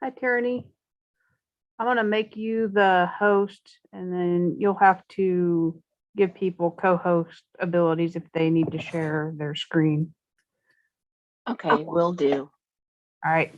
Hi, Tierney. I'm going to make you the host, and then you'll have to give people co-host abilities if they need to share their screen. Okay, will do. All right.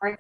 All right.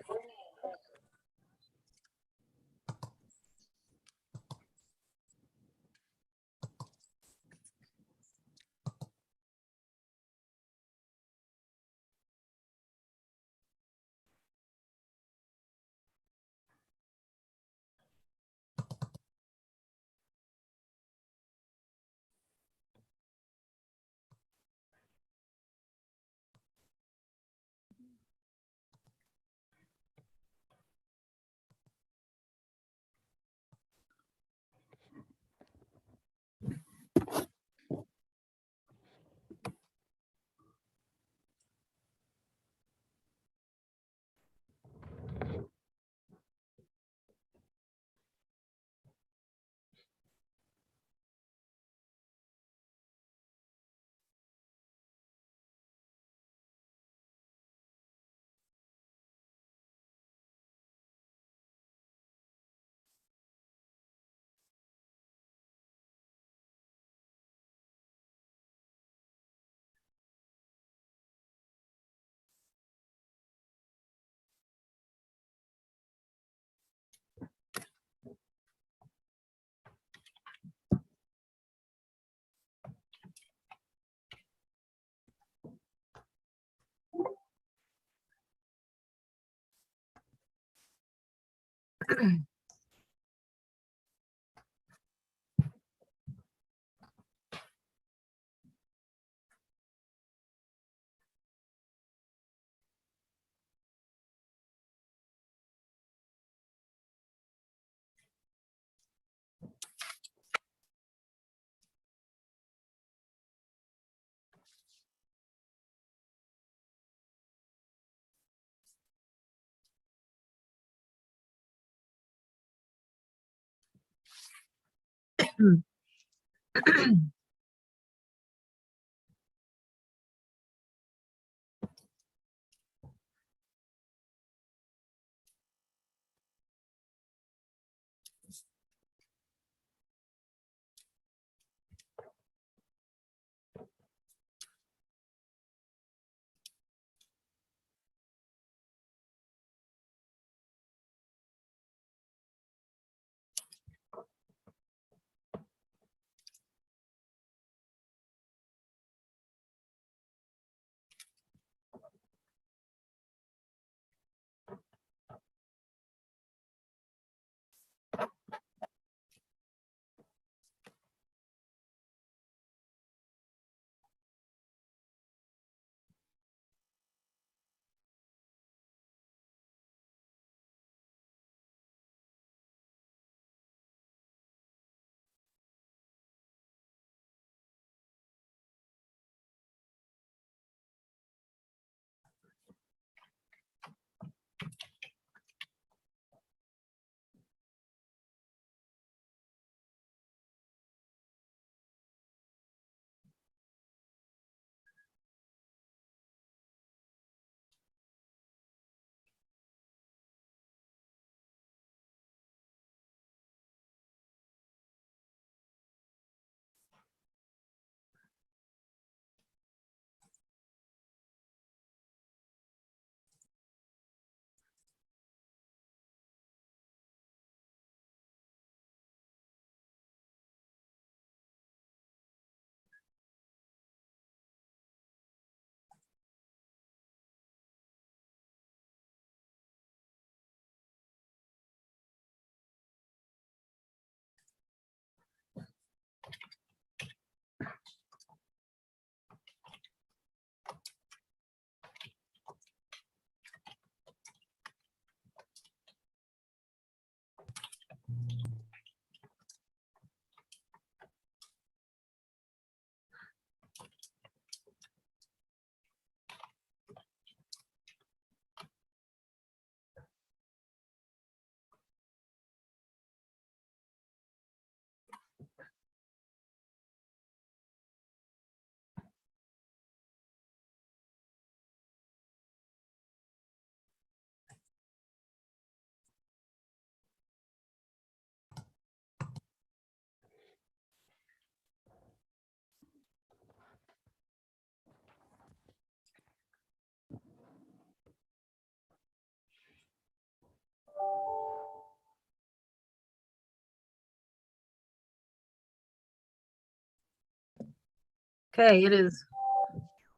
Okay, it is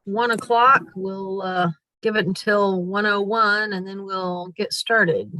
1 o'clock. We'll give it until 1:01 and then we'll get started.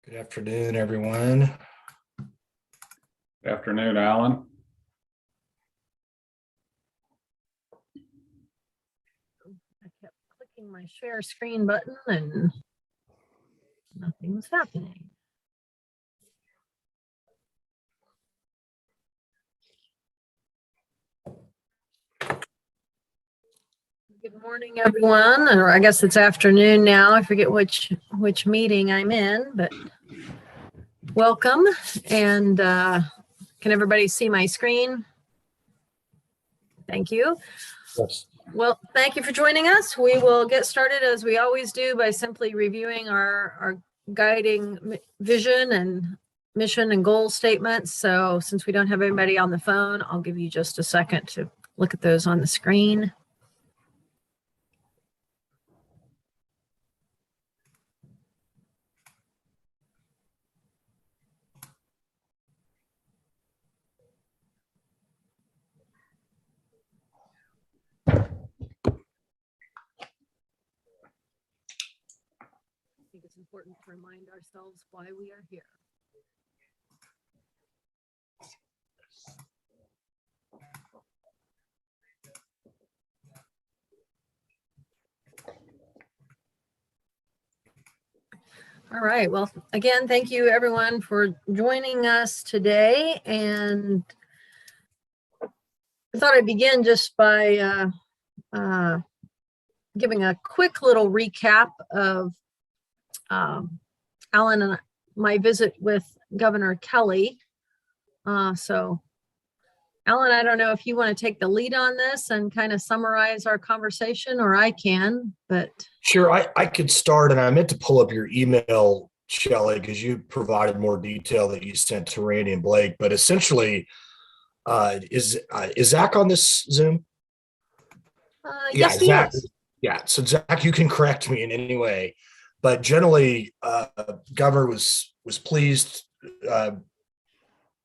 Good afternoon, everyone. Good afternoon, Alan. I kept clicking my share screen button and nothing was happening. Good morning, everyone, or I guess it's afternoon now. I forget which meeting I'm in, but welcome. And can everybody see my screen? Thank you. Yes. Well, thank you for joining us. We will get started as we always do by simply reviewing our guiding vision and mission and goal statements. So since we don't have anybody on the phone, I'll give you just a second to look at those on the screen. I think it's important to remind ourselves why we are here. All right. Well, again, thank you everyone for joining us today. And I thought I'd begin just by giving a quick little recap of Alan and my visit with Governor Kelly. So Alan, I don't know if you want to take the lead on this and kind of summarize our conversation, or I can, but. Sure, I could start, and I meant to pull up your email, Shelley, because you provided more detail that you sent to Randy and Blake. But essentially, is Zach on this Zoom? Yes, he Zach. is. Yeah, so Zach, you can correct me in any way, but generally, Governor was pleased,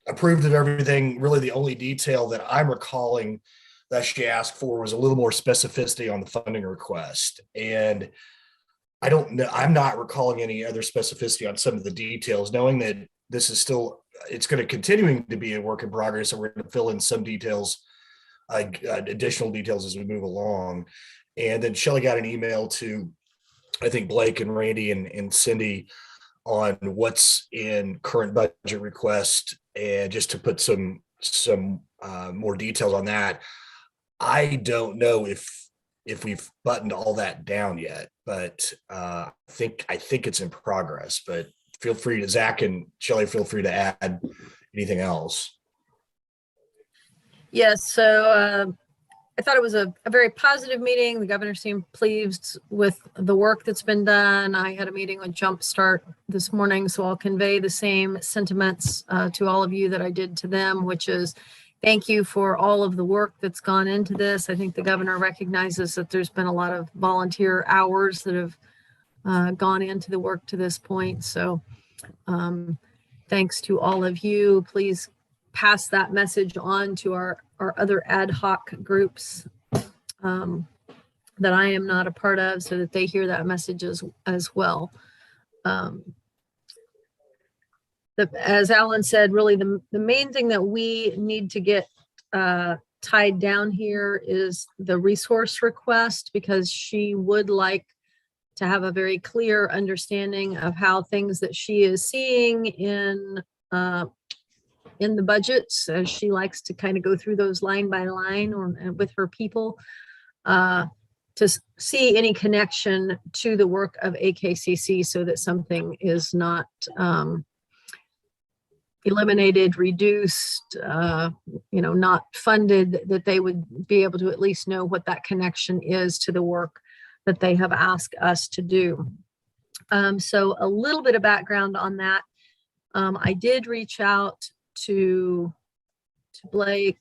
approved of everything. Really, the only detail that I'm recalling that she asked for was a little more specificity on the funding request. And I don't know, I'm not recalling any other specificity on some of the details, knowing that this is still, it's going to continuing to be a work in progress. And we're going to fill in some details, additional details as we move along. And then Shelley got an email to, I think, Blake and Randy and Cindy on what's in current budget request, and just to put some more details on that. I don't know if we've buttoned all that down yet, but I think it's in progress. But feel free to, Zach and Shelley, feel free to add anything else. Yes, so I thought it was a very positive meeting. The governor seemed pleased with the work that's been done. I had a meeting with Jumpstart this morning, so I'll convey the same sentiments to all of you that I did to them, which is thank you for all of the work that's gone into this. I think the governor recognizes that there's been a lot of volunteer hours that have gone into the work to this point. So thanks to all of you. Please pass that message on to our other ad hoc groups that I am not a part of, so that they hear that message as well. as Alan said, really the main thing that we need to get tied down here is the resource request, because she would like to have a very clear understanding of how things that she is seeing in the budgets, as she likes to kind of go through those line by line or with her people, to see any connection to the work of AKCC, so that something is not eliminated, reduced, not funded, that they would be able to at least know what that connection is to the work that they have asked us to do. So a little bit of background on that. I did reach out to Blake,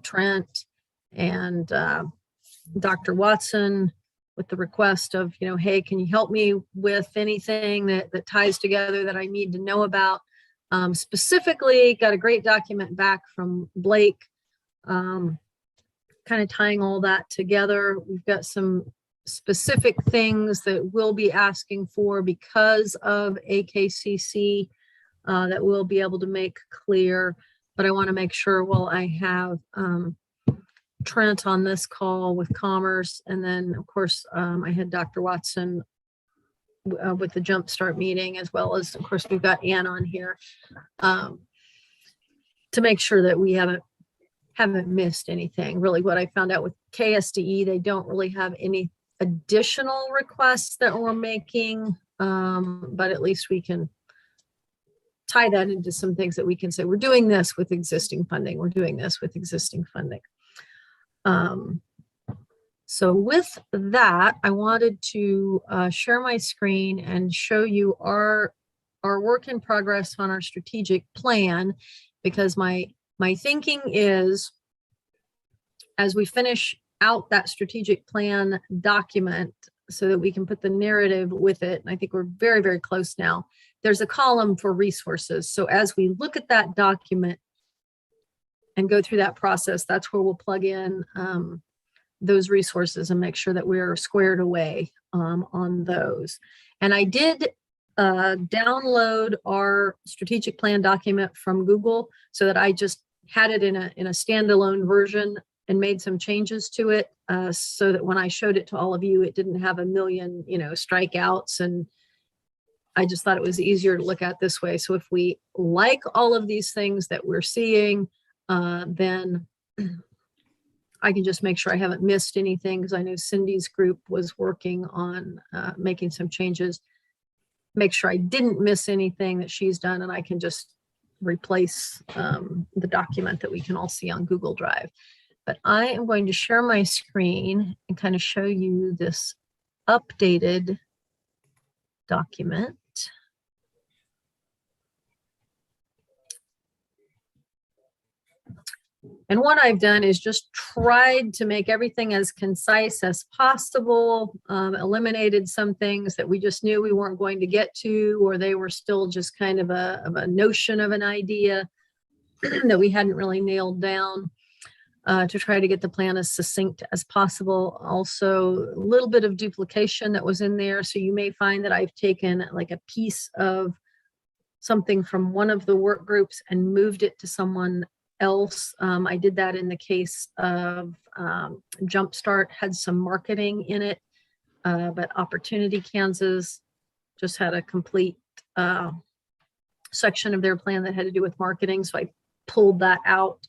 Trent, and Dr. Watson with the request of, hey, can you help me with anything that ties together that I need to know about? Specifically, got a great document back from Blake, kind of tying all that together. We've got some specific things that we'll be asking for because of AKCC that we'll be able to make clear. But I want to make sure while I have Trent on this call with Commerce, and then of course I had Dr. Watson with the Jumpstart meeting, as well as of course we've got Ann on here to make sure that we haven't missed anything. Really, what I found out with KSDE, they don't really have any additional requests that we're making, but at least we can tie that into some things that we can say, we're doing this with existing funding. We're doing this with existing funding. So with that, I wanted to share my screen and show you our work in progress on our strategic plan, because my thinking is, as we finish out that strategic plan document so that we can put the narrative with it, and I think we're very, very close now, there's a column for resources. So as we look at that document and go through that process, that's where we'll plug in those resources and make sure that we're squared away on those. And I did download our strategic plan document from Google so that I just had it in a standalone version and made some changes to it so that when I showed it to all of you, it didn't have a million, strikeouts. And I just thought it was easier to look at this way. So if we like all of these things that we're seeing, then I can just make sure I haven't missed anything, because I know Cindy's group was working on making some changes. Make sure I didn't miss anything that she's done, and I can just replace the document that we can all see on Google Drive. But I am going to share my screen and kind of show you this updated document. And what I've done is just tried to make everything as concise as possible, eliminated some things that we just knew we weren't going to get to, or they were still just kind of a notion of an idea that we hadn't really nailed down, to try to get the plan as succinct as possible. Also, a little bit of duplication that was in there. So you may find that I've taken like a piece of something from one of the work groups and moved it to someone else. I did that in the case of Jumpstart, had some marketing in it, but Opportunity Kansas just had a complete section of their plan that had to do with marketing. So I pulled that out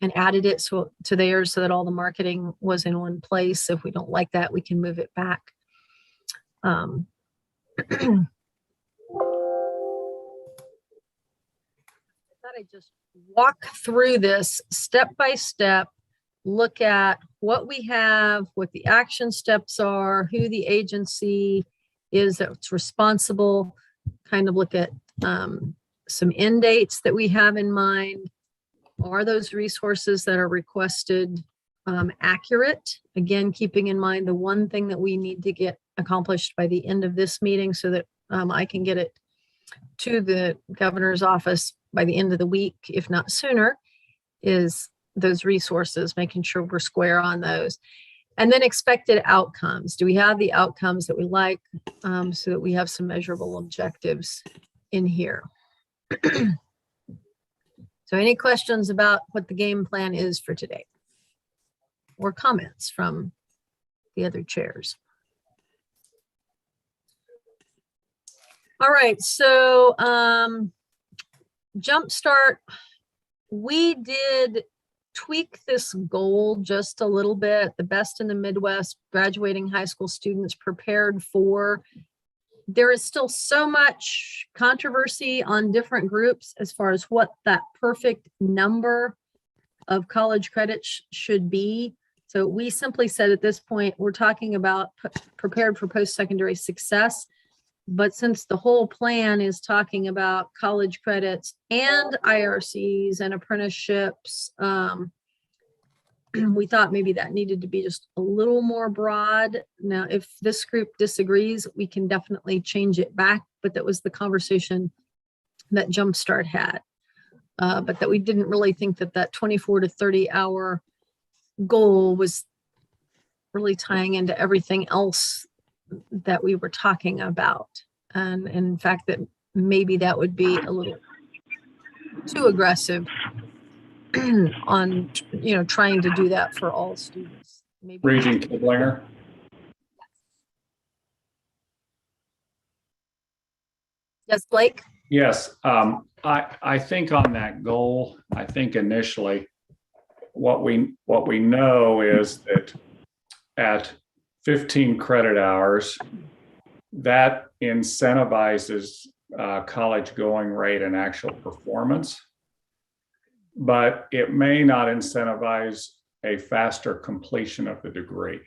and added it to theirs so that all the marketing was in one place. If we don't like that, we can move it back. I just walk through this step by step, look at what we have, what the action steps are, who the agency is that's responsible, kind of look at some end dates that we have in mind. Are those resources that are requested accurate? Again, keeping in mind the one thing that we need to get accomplished by the end of this meeting so that I can get it to the governor's office by the end of the week, if not sooner, is those resources, making sure we're square on those. And then expected outcomes. Do we have the outcomes that we like, so that we have some measurable objectives in here. So any questions about what the game plan is for today? Or comments from the other chairs? All right, so Jumpstart, we did tweak this goal just a little bit. The best in the Midwest graduating high school students prepared for. There is still so much controversy on different groups as far as what that perfect number of college credits should be. So we simply said at this point, we're talking about prepared for post-secondary success. But since the whole plan is talking about college credits and IRCs and apprenticeships, we thought maybe that needed to be just a little more broad. Now, if this group disagrees, we can definitely change it back, but that was the conversation that Jumpstart had. But that we didn't really think that that 24 to 30 hour goal was really tying into everything else that we were talking about. And in fact, that maybe that would be a little too aggressive on, trying to do that for all students. Maybe. Regent Kiblinger. Yes, Blake? Yes, I think on that goal, I think initially what we know is that at 15 credit hours, that incentivizes college going rate and actual performance, but it may not incentivize a faster completion of the degree,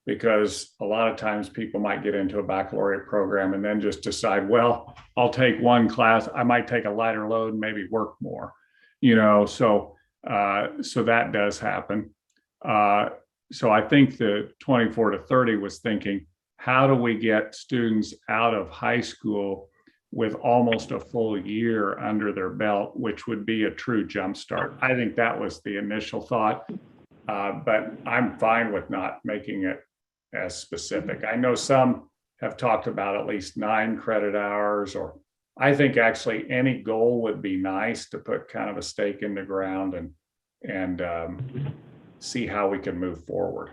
because a lot of times people might get into a baccalaureate program and then just decide, well, I'll take one class, I might take a lighter load, maybe work more, so that does happen. So I think the 24 to 30 was thinking, how do we get students out of high school with almost a full year under their belt, which would be a true jumpstart? I think that was the initial thought, but I'm fine with not making it as specific. I know some have talked about at least 9 credit hours, or I think actually any goal would be nice to put kind of a stake in the ground and see how we can move forward.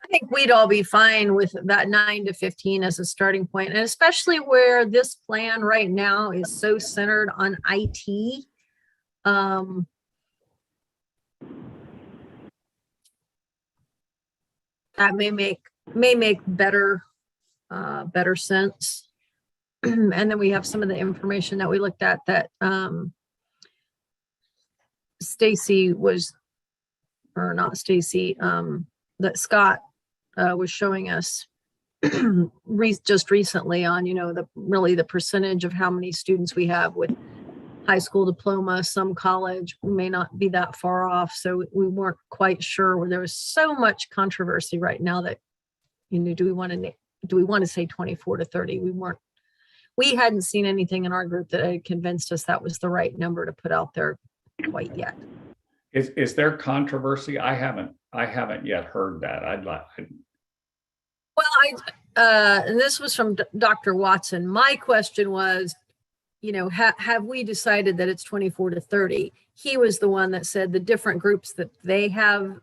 I think we'd all be fine with that 9 to 15 as a starting point, and especially where this plan right now is so centered on IT. That may make better sense. And then we have some of the information that we looked at that Stacy was, or not Stacy, that Scott was showing us just recently on, the percentage of how many students we have with high school diploma, some college. We may not be that far off. So we weren't quite sure. There was so much controversy right now that, do we want to say 24 to 30? We hadn't seen anything in our group that had convinced us that was the right number to put out there quite yet. Is there controversy? I haven't yet heard that. Well, and this was from Dr. Watson. My question was, have we decided that it's 24 to 30? He was the one that said the different groups that they have,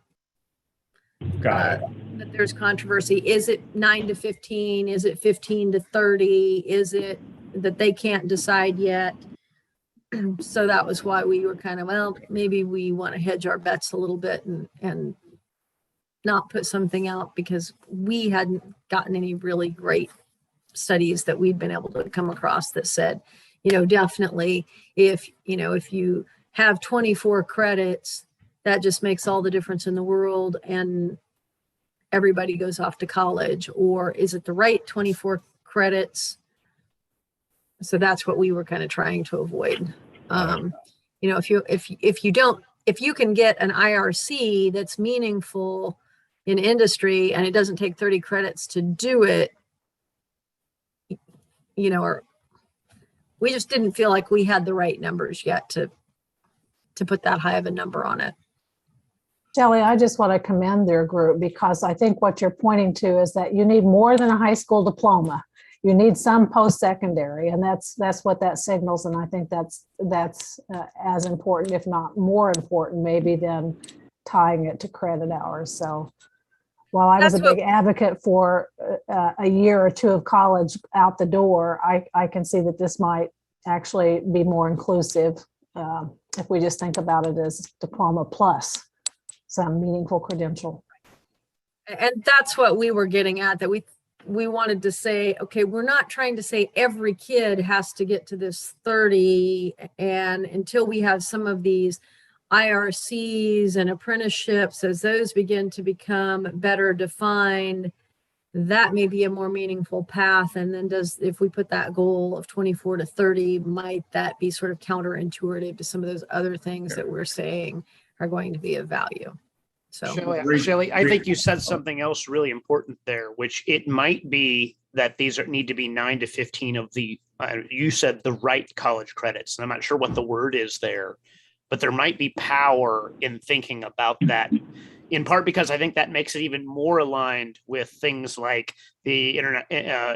got it. that there's controversy. Is it 9 to 15? Is it 15 to 30? Is it that they can't decide yet? So that was why we were kind of, well, maybe we want to hedge our bets a little bit and not put something out, because we hadn't gotten any really great studies that we'd been able to come across that said, definitely if you have 24 credits, that just makes all the difference in the world and everybody goes off to college. Or is it the right 24 credits? So that's what we were kind of trying to avoid. If you can get an IRC that's meaningful in industry and it doesn't take 30 credits to do it, or we just didn't feel like we had the right numbers yet to put that high of a number on it. Shelley, I just want to commend their group, because I think what you're pointing to is that you need more than a high school diploma. you need some post-secondary, and that's what that signals. And I think that's as important, if not more important, maybe than tying it to credit hours. So while I was a That's what- big advocate for a year or two of college out the door, I can see that this might actually be more inclusive if we just think about it as diploma plus some meaningful credential. And that's what we were getting at, that we wanted to say, okay, we're not trying to say every kid has to get to this 30, and until we have some of these IRCs and apprenticeships, as those begin to become better defined, that may be a more meaningful path. And then if we put that goal of 24 to 30, might that be sort of counterintuitive to some of those other things that we're saying are going to be of value? So Shelley, I think you said something else really important there, which it might be that these need to be 9 to 15 of the, you said the right college credits. And I'm not sure what the word is there, but there might be power in thinking about that, in part because I think that makes it even more aligned with things like the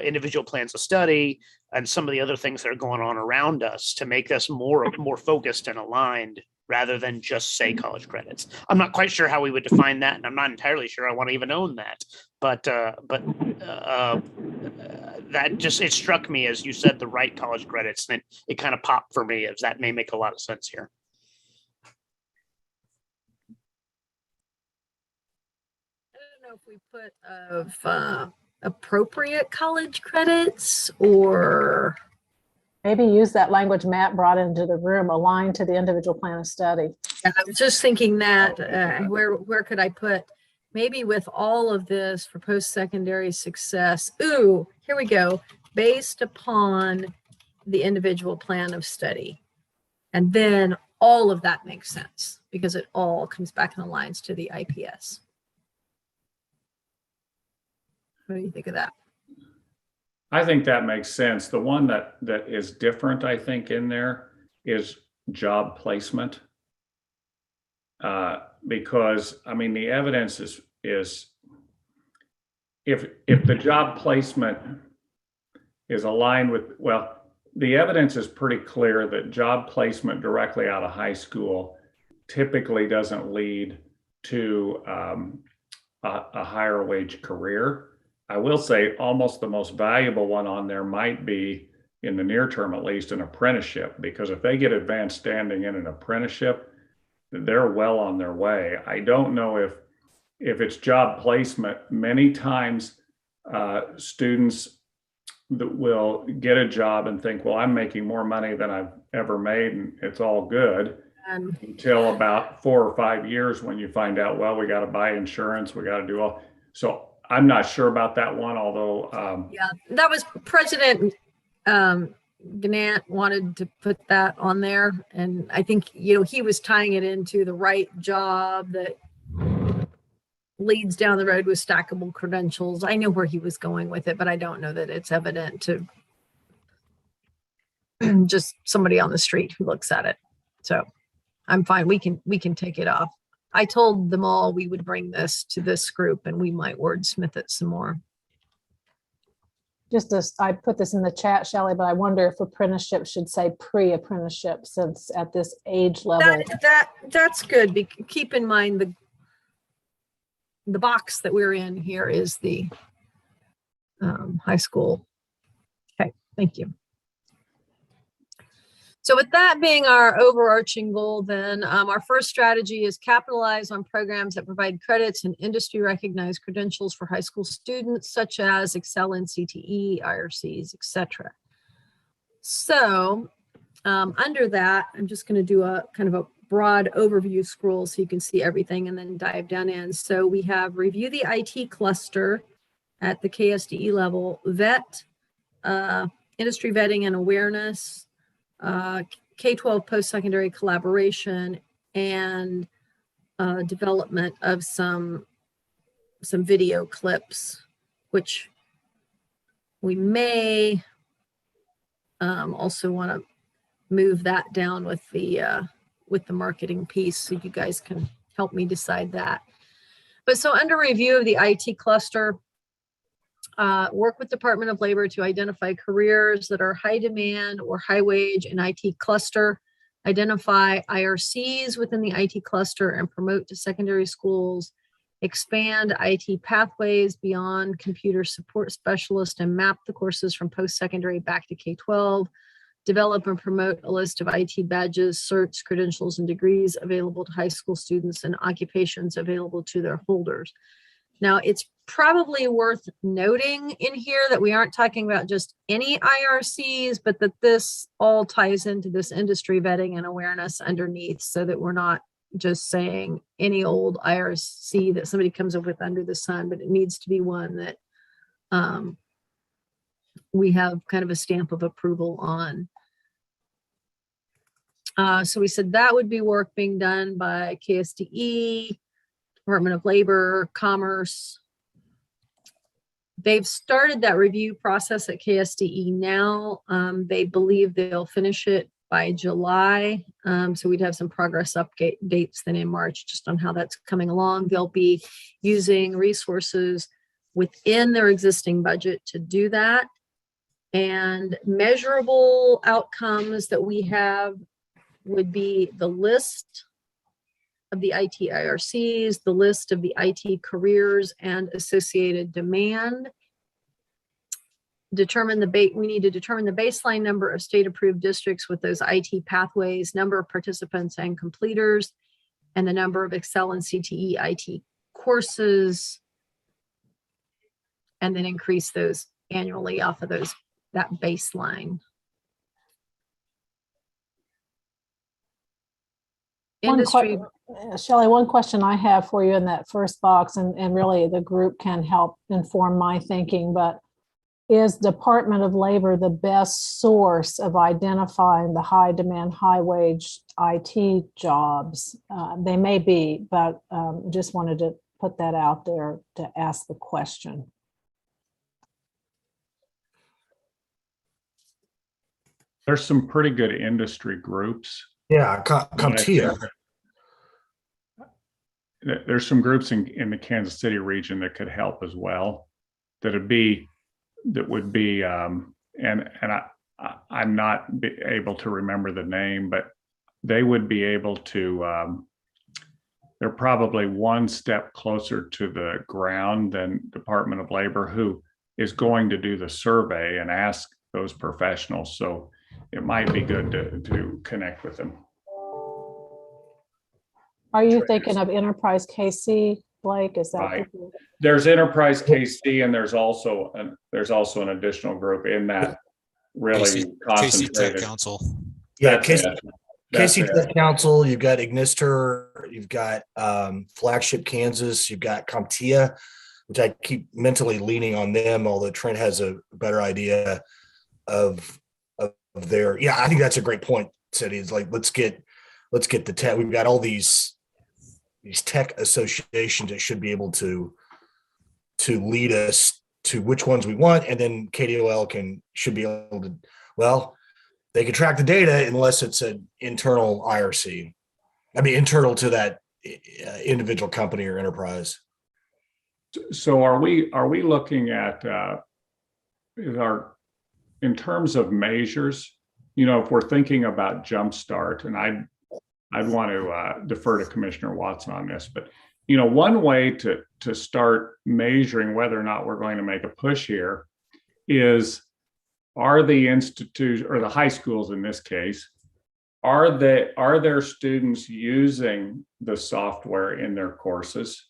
individual plans of study and some of the other things that are going on around us to make us more focused and aligned, rather than just say college credits. I'm not quite sure how we would define that, and I'm not entirely sure I want to even own that. But that just, it struck me as you said the right college credits, and it kind of popped for me, as that may make a lot of sense here. I don't know if we put of appropriate college credits, or Maybe use that language Matt brought into the room, aligned to the individual plan of study. I was just thinking that where could I put, maybe with all of this for post-secondary success. Ooh, here we go. Based upon the individual plan of study. And then all of that makes sense because it all comes back and aligns to the IPS. What do you think of that? I think that makes sense. The one that is different, I think, in there is job placement. Because I mean, the evidence is if the job placement is aligned with, well, the evidence is pretty clear that job placement directly out of high school typically doesn't lead to a higher wage career. I will say almost the most valuable one on there might be, in the near term at least, an apprenticeship, because if they get advanced standing in an apprenticeship, they're well on their way. I don't know if it's job placement. Many times students that will get a job and think, well, I'm making more money than I've ever made and it's all good, until about 4 or 5 years when you find out, well, we got to buy insurance, we got to do all. So I'm not sure about that one, although yeah, that was President Gannett wanted to put that on there, and I think, you know, he was tying it into the right job that leads down the road with stackable credentials. I know where he was going with it, but I don't know that it's evident to just somebody on the street who looks at it. So I'm fine. We can take it off. I told them all we would bring this to this group and we might wordsmith it some more. Just as I put this in the chat, Shelley, but I wonder if apprenticeship should say pre-apprenticeship, since at this age level. That's good. Keep in mind the box that we're in here is the high school. Okay, thank you. So with that being our overarching goal, then our first strategy is capitalize on programs that provide credits and industry recognized credentials for high school students, such as Excel and CTE, IRCs, etc. So under that, I'm just going to do a kind of a broad overview scroll so you can see everything and then dive down in. So we have review the Iit cluster at the KSDE level, vet, industry vetting and awareness, K-12 post-secondary collaboration, and development of some video clips, which we may also want to move that down with the marketing piece, so you guys can help me decide that. But so under review of the Iit cluster, work with Department of Labor to identify careers that are high demand or high wage in IT cluster, identify IRCs within the IT cluster and promote to secondary schools, expand IT pathways beyond computer support specialist and map the courses from post-secondary back to K-12, develop and promote a list of IT badges, certs, credentials, and degrees available to high school students and occupations available to their holders. Now, it's probably worth noting in here that we aren't talking about just any IRCs, but that this all ties into this industry vetting and awareness underneath, so that we're not just saying any old IRC that somebody comes up with under the sun, but it needs to be one that we have kind of a stamp of approval on. So we said that would be work being done by KSDE, Department of Labor, Commerce. They've started that review process at KSDE now. They believe they'll finish it by July. So we'd have some progress updates then in March just on how that's coming along. They'll be using resources within their existing budget to do that. And measurable outcomes that we have would be the list of the IT IRCs, the list of the IT careers and associated demand. We need to determine the baseline number of state-approved districts with those IT pathways, number of participants and completers, and the number of Excel and CTE IT courses, and then increase those annually off of that baseline. Shelley, one question I have for you in that first box, and really the group can help inform my thinking, but is Department of Labor the best source of identifying the high demand, high wage IT jobs? They may be, but just wanted to put that out there to ask the question. There's some pretty good industry groups. Yeah, CompTIA. There's some groups in the Kansas City region that could help as well. I'm not able to remember the name, but they would be able to. They're probably one step closer to the ground than Department of Labor, who is going to do the survey and ask those professionals. So it might be good to connect with them. Are you thinking of Enterprise KC, Blake? Is that right? There's Enterprise KC, and there's also an additional group in that really concentrated. KC Tech Council. Yeah, KC Tech Council. You've got Ignister. You've got Flagship Kansas. You've got CompTIA, which I keep mentally leaning on them, although Trent has a better idea of their. Yeah, I think that's a great point, City. It's like let's get the tech. We've got all these tech associations that should be able to lead us to which ones we want, and then KDOL should be able to. Well, they can track the data unless it's an internal IRC. I mean, internal to that individual company or enterprise. So are we looking at in terms of measures? You know, if we're thinking about Jumpstart, and I'd want to defer to Commissioner Watson on this, but you know, one way to start measuring whether or not we're going to make a push here is, are the institutes or the high schools in this case, are their students using the software in their courses,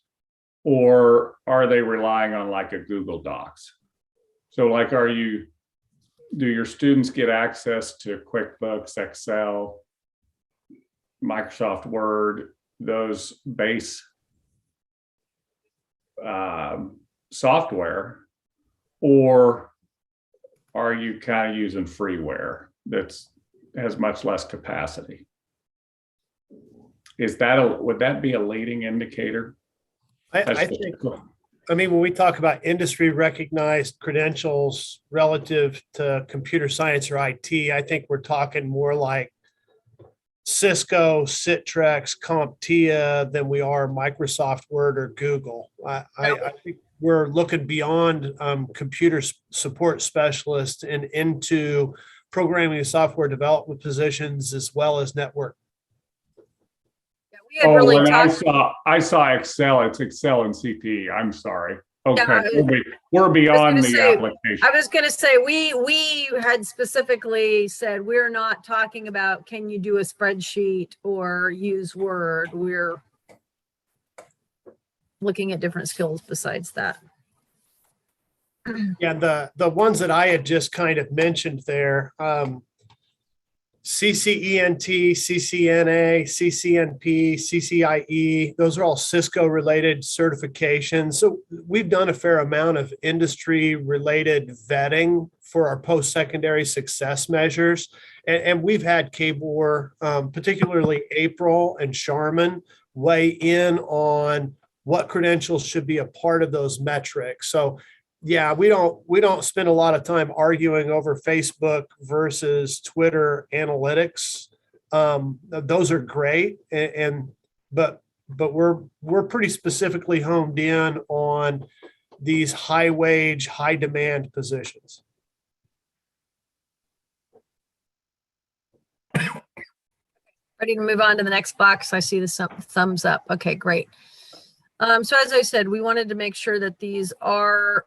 or are they relying on like a Google Docs? So like, do your students get access to QuickBooks, Excel, Microsoft Word, those base software, or are you kind of using freeware that has much less capacity? Would that be a leading indicator? I think, I mean, when we talk about industry recognized credentials relative to computer science or IT, I think we're talking more like Cisco, Citrix, CompTIA than we are Microsoft Word or Google. I think we're looking beyond computer support specialists and into programming and software development positions as well as network. Yeah, we had Oh, really when talked. I saw Excel, it's Excel and CP. I'm sorry. Okay, Yeah, we're beyond gonna the say- application. I was going to say, we had specifically said, we're not talking about, can you do a spreadsheet or use Word? We're looking at different skills besides that. Yeah, the ones that I had just kind of mentioned there, CCENT, CCNA, CCNP, CCIE, those are all Cisco related certifications. So we've done a fair amount of industry related vetting for our post-secondary success measures. And we've had KBOR, particularly April and Charmin, weigh in on what credentials should be a part of those metrics. So yeah, we don't spend a lot of time arguing over Facebook versus Twitter analytics. Those are great, but we're pretty specifically honed in on these high wage, high demand positions. Ready to move on to the next box? I see the thumbs up. Okay, great. So as I said, we wanted to make sure that these are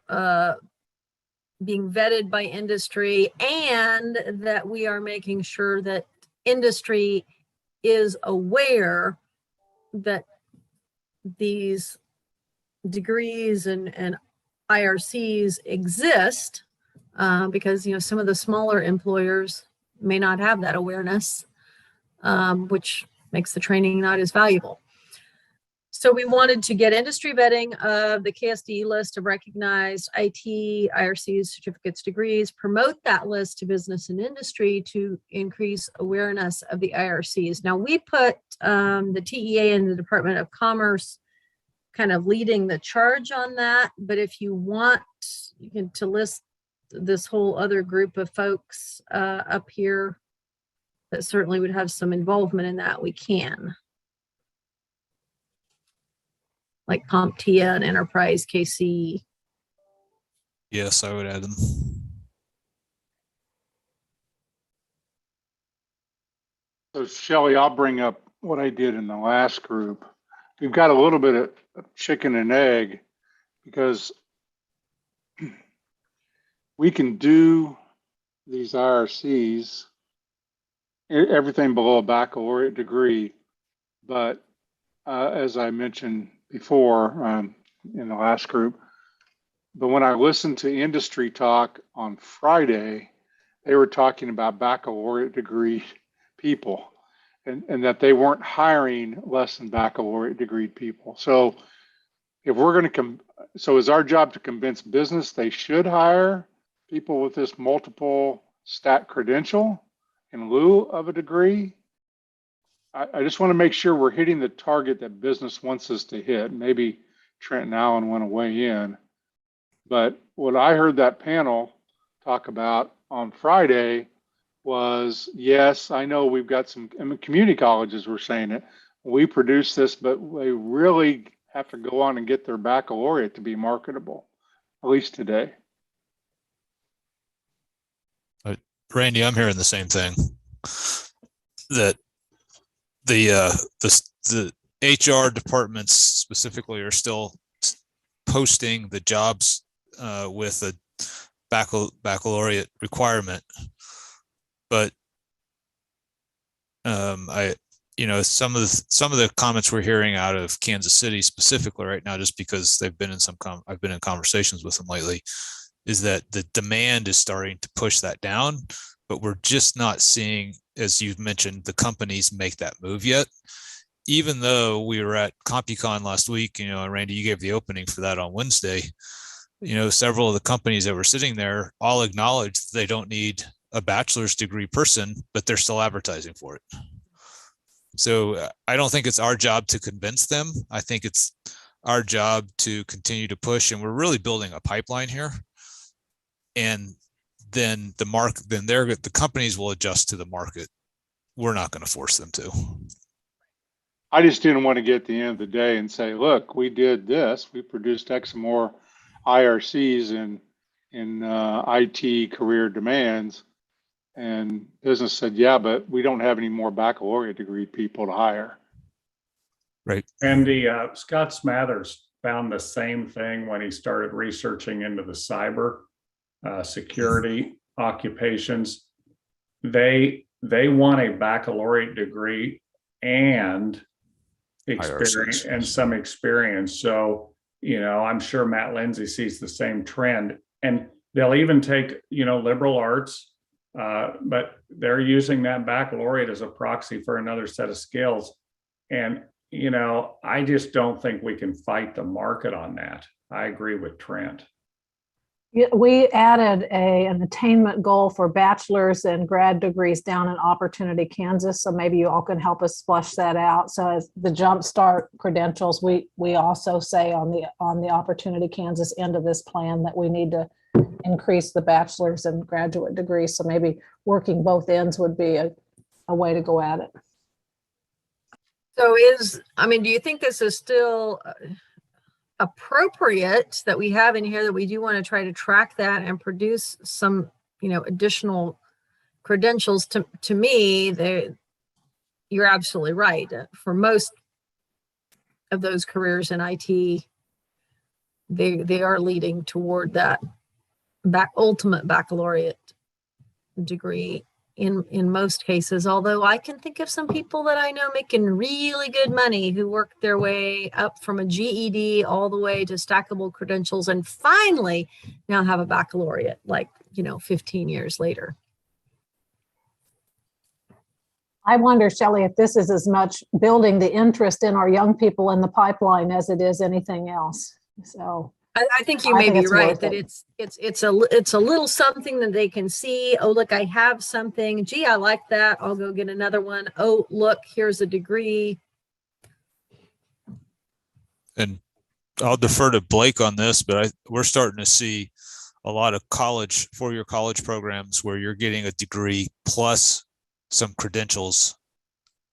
being vetted by industry and that we are making sure that industry is aware that these degrees and IRCs exist because, you know, some of the smaller employers may not have that awareness, which makes the training not as valuable. So we wanted to get industry vetting of the KSDE list of recognized IT, IRCs, certificates, degrees, promote that list to business and industry to increase awareness of the IRCs. Now we put the TEA and the Department of Commerce kind of leading the charge on that. But if you want to list this whole other group of folks up here that certainly would have some involvement in that, we can. Like CompTIA and Enterprise KC. Yes, I would add them. So Shelley, I'll bring up what I did in the last group. We've got a little bit of chicken and egg because we can do these IRCs, everything below a baccalaureate degree, but as I mentioned before in the last group, but when I listened to industry talk on Friday, they were talking about baccalaureate degree people and that they weren't hiring less than baccalaureate degree people. So if we're going to, so is our job to convince business they should hire people with this multiple stat credential in lieu of a degree? I just want to make sure we're hitting the target that business wants us to hit. Maybe Trent and Allen want to weigh in. But what I heard that panel talk about on Friday was, yes, I know we've got some, I mean, community colleges were saying it. We produce this, but they really have to go on and get their baccalaureate to be marketable, at least today. Randy, I'm hearing the same thing. That the HR departments specifically are still posting the jobs with a baccalaureate requirement, but some of the comments we're hearing out of Kansas City specifically right now, just because they've been in I've been in conversations with them lately, is that the demand is starting to push that down, but we're just not seeing, as you've mentioned, the companies make that move yet. Even though we were at CompuCon last week, Randy, you gave the opening for that on Wednesday. Several of the companies that were sitting there all acknowledged that they don't need a bachelor's degree person, but they're still advertising for it. So I don't think it's our job to convince them. I think it's our job to continue to push, and we're really building a pipeline here. And then the companies will adjust to the market. We're not going to force them to. I just didn't want to get at the end of the day and say, look, we did this, we produced X more IRCs in IT career demands. And business said, yeah, but we don't have any more baccalaureate degree people to hire. Right. And the Scott Smathers found the same thing when he started researching into the cyber security occupations. They want a baccalaureate degree and experience IRCs. and some experience. So, I'm sure Matt Lindsay sees the same trend, and they'll even take, liberal arts, but they're using that baccalaureate as a proxy for another set of skills. And, I just don't think we can fight the market on that. I agree with Trent. Yeah, we added an attainment goal for bachelor's and grad degrees down in Opportunity, Kansas. So maybe you all can help us flush that out. So as the Jumpstart credentials, we also say on the Opportunity Kansas end of this plan that we need to increase the bachelor's and graduate degrees. So maybe working both ends would be a way to go at it. So do you think this is still appropriate that we have in here, that we do want to try to track that and produce some, additional credentials? To me, you're absolutely right. For most of those careers in IT, they are leading toward that ultimate baccalaureate degree in most cases. Although I can think of some people that I know making really good money who work their way up from a GED all the way to stackable credentials and finally now have a baccalaureate, 15 years later. I wonder, Shelley, if this is as much building the interest in our young people in the pipeline as it is anything else. So I think you may be it's right worth that it. it's a little something that they can see. Oh, look, I have something. Gee, I like that. I'll go get another one. Oh, look, here's a degree. And I'll defer to Blake on this, but we're starting to see a lot of four-year college programs where you're getting a degree plus some credentials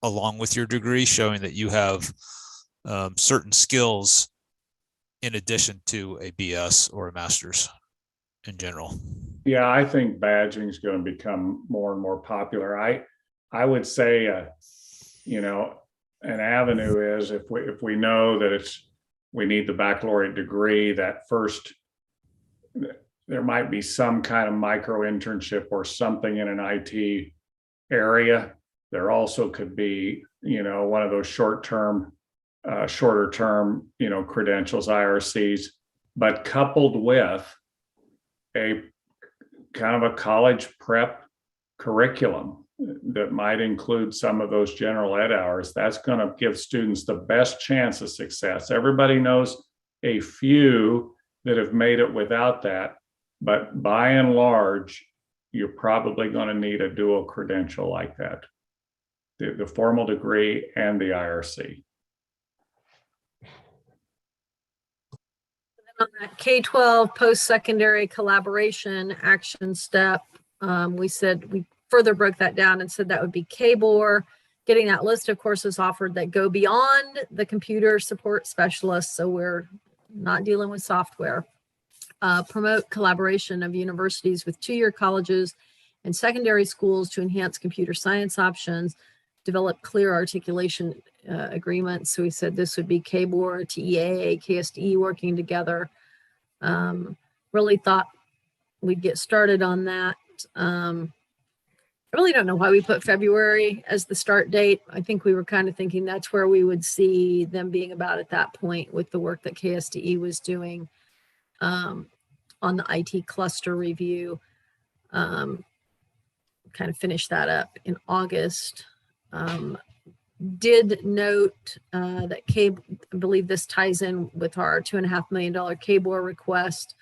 along with your degree, showing that you have certain skills in addition to a BS or a master's in general. Yeah, I think badging is going to become more and more popular. I would say, an avenue is if we know that we need the baccalaureate degree, that first there might be some kind of micro internship or something in an IT area. There also could be, one of those shorter term, credentials, IRCs, but coupled with a kind of a college prep curriculum that might include some of those general ed hours. That's going to give students the best chance of success. Everybody knows a few that have made it without that, but by and large, you're probably going to need a dual credential like that, the formal degree and the IRC. On that K-12 post-secondary collaboration action step, we further broke that down and said that would be KBOR, getting that list of courses offered that go beyond the computer support specialists. So we're not dealing with software. Promote collaboration of universities with two-year colleges and secondary schools to enhance computer science options, develop clear articulation agreements. So we said this would be KBOR, TEA, KSDE working together. Really thought we'd get started on that. I really don't know why we put February as the start date. I think we were kind of thinking that's where we would see them being about at that point with the work that KSDE was doing on the Iit Cluster review. Kind of finish that up in August. Did note that I believe this ties in with our $2.5 million KBOR request,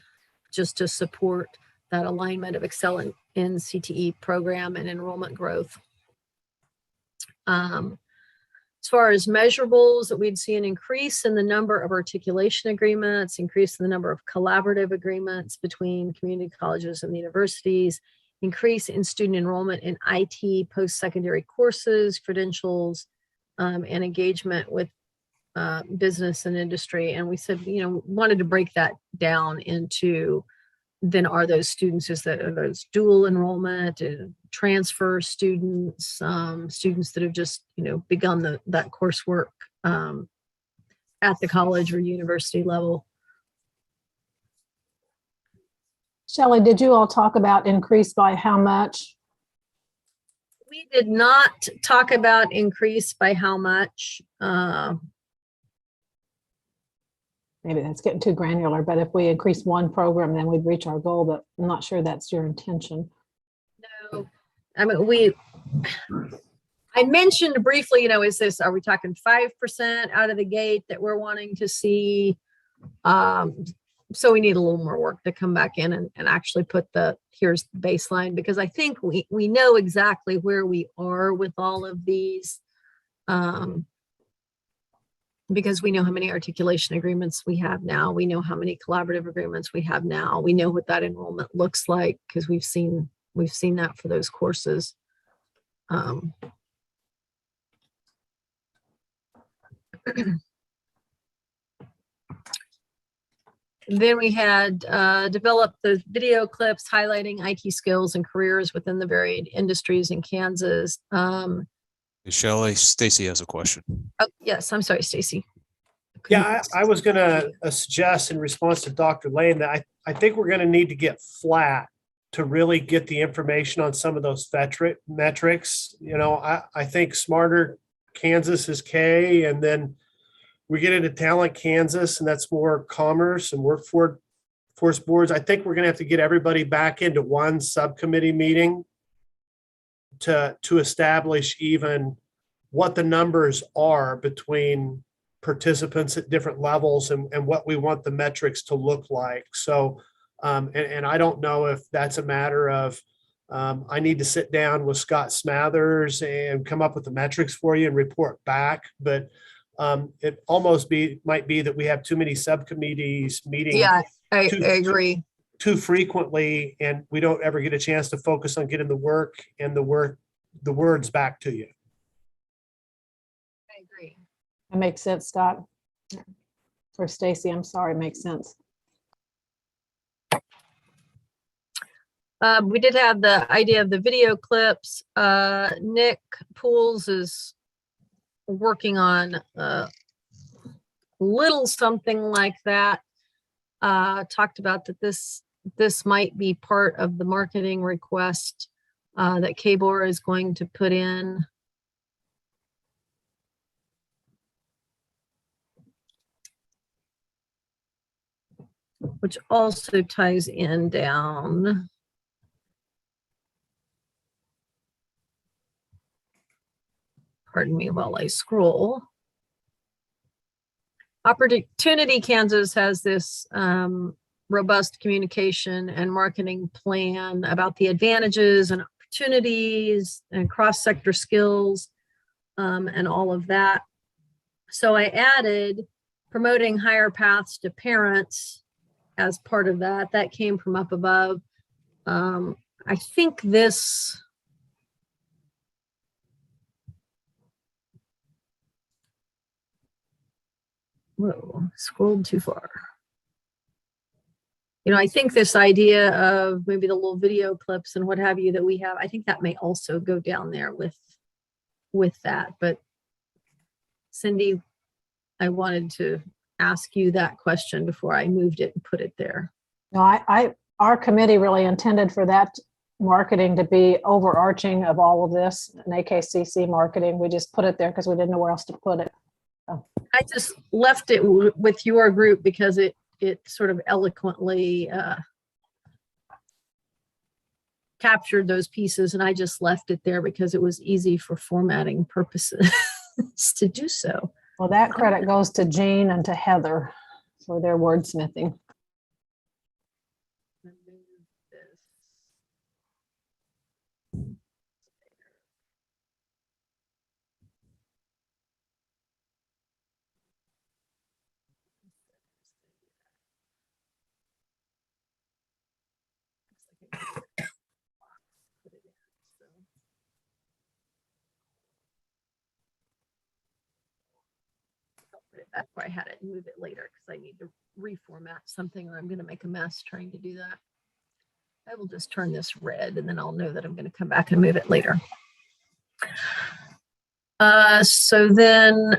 just to support that alignment of Excel in CTE program and enrollment growth. As far as measurables, that we'd see an increase in the number of articulation agreements, increase in the number of collaborative agreements between community colleges and the universities, increase in student enrollment in IT post-secondary courses, credentials, and engagement with business and industry. And we said, wanted to break that down into, then are those students, are those dual enrollment, transfer students, students that have just, begun that coursework at the college or university level. Shelley, did you all talk about increase by how much? We did not talk about increase by how much. Maybe that's getting too granular, but if we increase one program, then we'd reach our goal, but I'm not sure that's your intention. No, I mean, I mentioned briefly, are we talking 5% out of the gate that we're wanting to see? So we need a little more work to come back in and actually put here's the baseline, because I think we know exactly where we are with all of these. Because we know how many articulation agreements we have now. We know how many collaborative agreements we have now. We know what that enrollment looks like because we've seen that for those courses. Then we had developed the video clips highlighting IT skills and careers within the varied industries in Kansas. Shelley, Stacy has a question. Oh, yes, I'm sorry, Stacy. Yeah, I was going to suggest in response to Dr. Lane that I think we're going to need to get flat to really get the information on some of those metrics. I think Smarter Kansas is K, and then we get into Talent Kansas, and that's more commerce and workforce boards. I think we're going to have to get everybody back into one subcommittee meeting to establish even what the numbers are between participants at different levels and what we want the metrics to look like. So, and I don't know if that's a matter of I need to sit down with Scott Smathers and come up with the metrics for you and report back, but it almost might be that we have too many subcommittees meeting. Yeah, I agree. Too frequently, and we don't ever get a chance to focus on getting the work and the words back to you. I agree. That makes sense, Scott. For Stacy, I'm sorry, it makes sense. We did have the idea of the video clips. Nick Pools is working on a little something like that. Talked about that this might be part of the marketing request that KBOR is going to put in. Which also ties in down. Pardon me while I scroll. Opportunity Kansas has this robust communication and marketing plan about the advantages and opportunities and cross-sector skills and all of that. So I added promoting higher paths to parents as part of that. That came from up above. I think this scrolled too far. I think this idea of maybe the little video clips and what have you that we have, I think that may also go down there with that. But Cindy, I wanted to ask you that question before I moved it and put it there. No, our committee really intended for that marketing to be overarching of all of this, and AKCC marketing. We just put it there because we didn't know where else to put it. So. I just left it with your group because it sort of eloquently captured those pieces, and I just left it there because it was easy for formatting purposes to do so. Well, that credit goes to Jean and to Heather for their wordsmithing. put it back where I had it and move it later because I need to reformat something or I'm going to make a mess trying to do that. I will just turn this red and then I'll know that I'm going to come back and move it later. So then,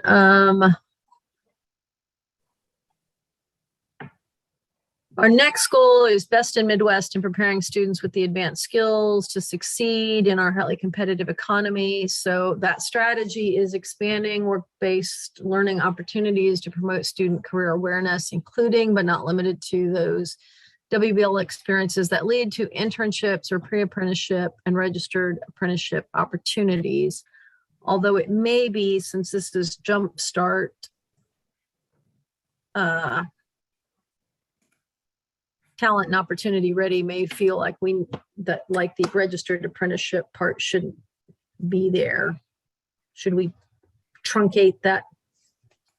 our next goal is best in Midwest in preparing students with the advanced skills to succeed in our highly competitive economy. So that strategy is expanding work-based learning opportunities to promote student career awareness, including but not limited to those WBL experiences that lead to internships or pre-apprenticeship and registered apprenticeship opportunities. Although it may be, since this is Jumpstart, talent and opportunity ready may feel like the registered apprenticeship part shouldn't be there. Should we truncate that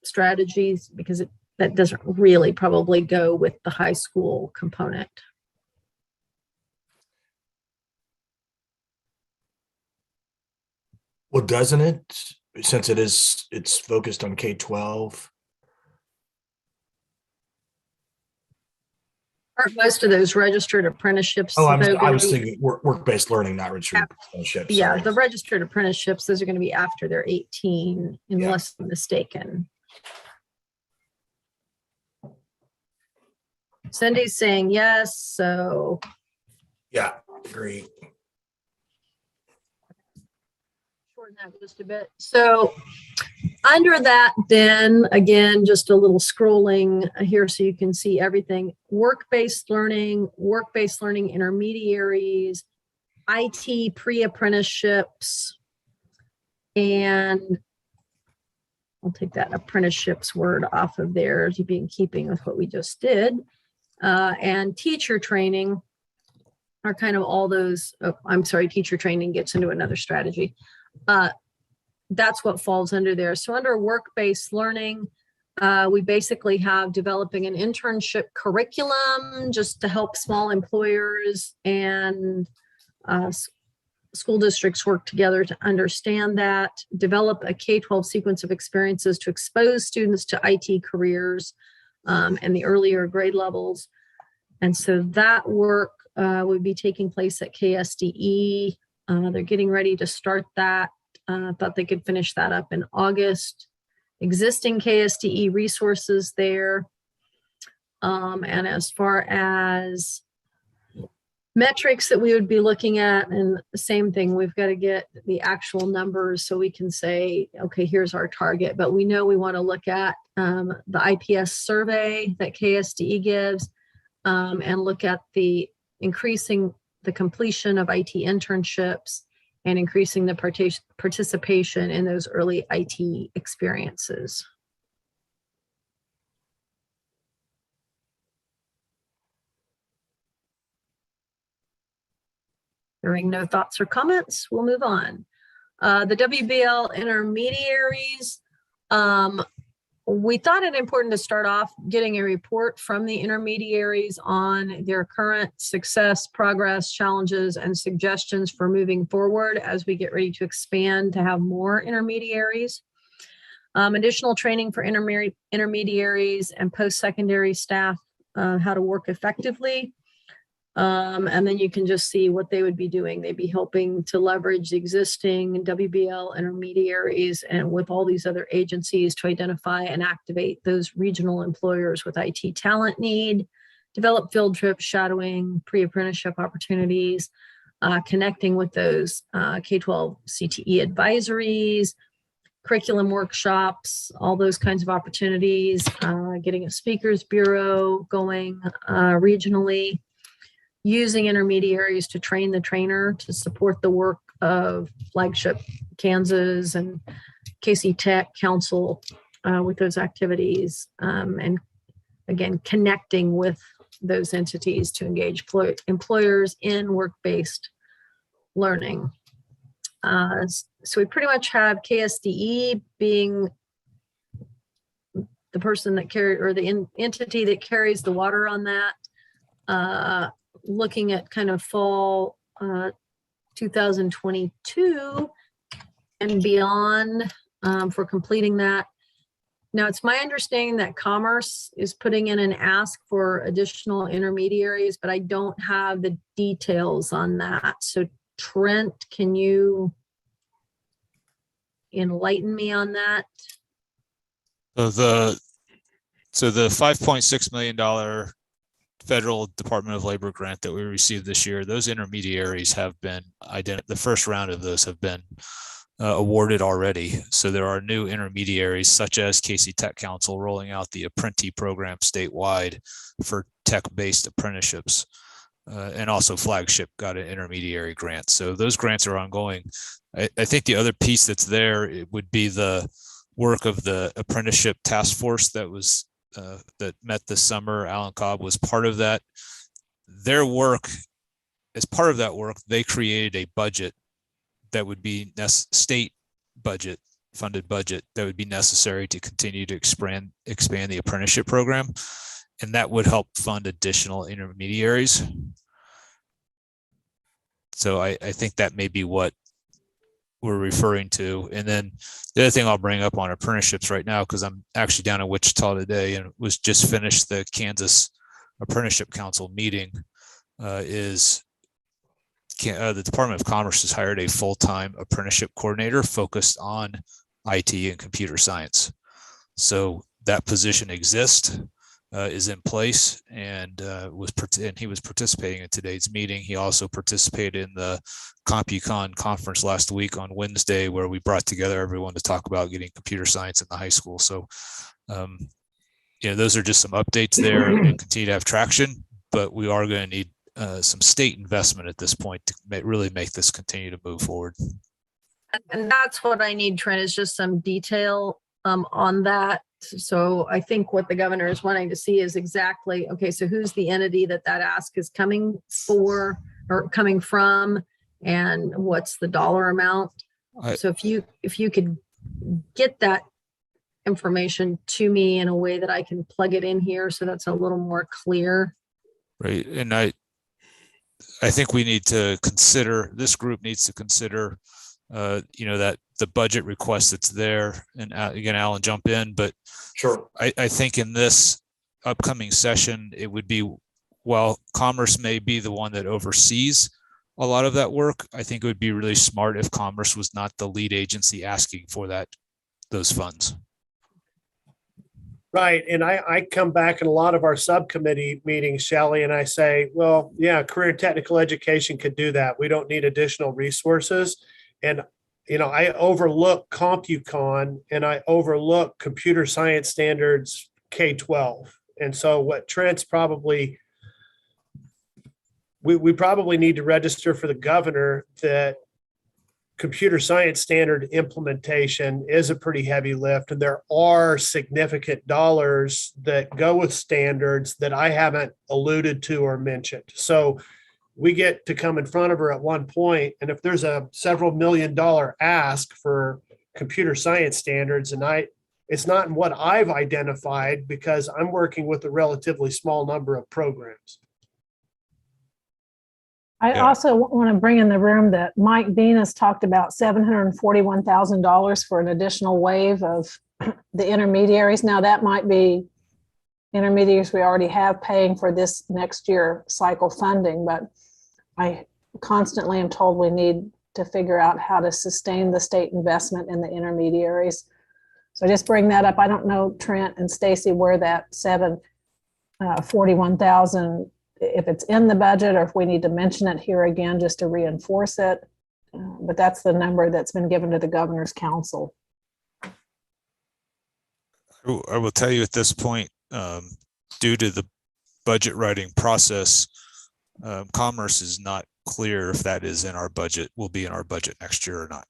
strategies because that doesn't really probably go with the high school component? Well, doesn't it? Since it's focused on K-12. Aren't most of those registered apprenticeships? Oh, I though, was thinking work-based learning, not registered apprenticeships. Yeah, Sorry. the registered apprenticeships, those are going to be after they're 18, unless I'm mistaken. Cindy's saying yes, so. Yeah, agree. Shorten that just a bit. So under that, then again, just a little scrolling here so you can see everything. Work-based learning intermediaries, IT pre-apprenticeships, and I'll take that apprenticeships word off of there to be in keeping with what we just did. And teacher training are kind of all those, teacher training gets into another strategy. That's what falls under there. So under work-based learning, we basically have developing an internship curriculum just to help small employers and school districts work together to understand that, develop a K-12 sequence of experiences to expose students to IT careers and the earlier grade levels. And so that work would be taking place at KSDE. They're getting ready to start that. Thought they could finish that up in August. Existing KSDE resources there. And as far as metrics that we would be looking at, and the same thing, we've got to get the actual numbers so we can say, okay, here's our target. But we know we want to look at the IPS survey that KSDE gives and look at the increasing the completion of IT internships and increasing the participation in those early IT experiences. Hearing no thoughts or comments, we'll move on. The WBL intermediaries, we thought it important to start off getting a report from the intermediaries on their current success, progress, challenges, and suggestions for moving forward as we get ready to expand to have more intermediaries. Additional training for intermediaries and post-secondary staff, how to work effectively. And then you can just see what they would be doing. They'd be helping to leverage the existing WBL intermediaries and with all these other agencies to identify and activate those regional employers with IT talent need, develop field trips, shadowing, pre-apprenticeship opportunities, connecting with those K-12 CTE advisories, curriculum workshops, all those kinds of opportunities, getting a speakers bureau going regionally, using intermediaries to train the trainer to support the work of flagship Kansas and Kansas Dec Council with those activities. And again, connecting with those entities to engage employers in work-based learning. So we pretty much have KSDE being the person that carries, or the entity that carries the water on that. Looking at kind of fall 2022 and beyond for completing that. Now, it's my understanding that Commerce is putting in an ask for additional intermediaries, but I don't have the details on that. So Trent, can you enlighten me on that? So the $5.6 million federal Department of Labor grant that we received this year, those intermediaries have been the first round of those have been awarded already. So there are new intermediaries such as Casey Tech Council rolling out the Apprenti program statewide for tech-based apprenticeships. And also Flagship got an intermediary grant. So those grants are ongoing. I think the other piece that's there, it would be the work of the apprenticeship task force that was that met this summer. Alan Cobb was part of that. Their work, as part of that work, they created a budget that would be state budget, funded budget that would be necessary to continue to expand the apprenticeship program. And that would help fund additional intermediaries. So I think that may be what we're referring to. And then the other thing I'll bring up on apprenticeships right now, because I'm actually down in Wichita today and was just finished the Kansas Apprenticeship Council meeting, is the Department of Commerce has hired a full-time apprenticeship coordinator focused on IT and computer science. So that position exists, is in place, and he was participating in today's meeting. He also participated in the CompuCon conference last week on Wednesday, where we brought together everyone to talk about getting computer science in the high school. So, those are just some updates there and continue to have traction, but we are going to need some state investment at this point to really make this continue to move forward. And that's what I need, Trent, is just some detail on that. So I think what the governor is wanting to see is exactly, okay, so who's the entity that ask is coming for or coming from, and what's the dollar amount? So if you could get that information to me in a way that I can plug it in here, so that's a little more clear. Right. And I think we need to consider, this group needs to consider, that the budget request that's there, and again, Alan, jump in, but Sure. I think in this upcoming session, it would be, while Commerce may be the one that oversees a lot of that work, I think it would be really smart if Commerce was not the lead agency asking for those funds. Right. And I come back in a lot of our subcommittee meetings, Shelley, and I say, well, yeah, career and technical education could do that. We don't need additional resources. And, I overlook CompuCon and I overlook computer science standards K-12. And so what Trent's probably, we probably need to register for the governor that computer science standard implementation is a pretty heavy lift. And there are significant dollars that go with standards that I haven't alluded to or mentioned. So we get to come in front of her at one point, and if there's a several $1 million ask for computer science standards, and it's not in what I've identified because I'm working with a relatively small number of programs. I also want to bring in the room that Mike Venus talked about $741,000 for an additional wave of the intermediaries. Now that might be intermediaries we already have paying for this next year cycle funding, but I constantly am told we need to figure out how to sustain the state investment in the intermediaries. So just bring that up. I don't know, Trent and Stacy, where that $741,000, if it's in the budget or if we need to mention it here again just to reinforce it. But that's the number that's been given to the governor's council. I will tell you at this point, due to the budget writing process, Commerce is not clear if that is in our budget, will be in our budget next year or not.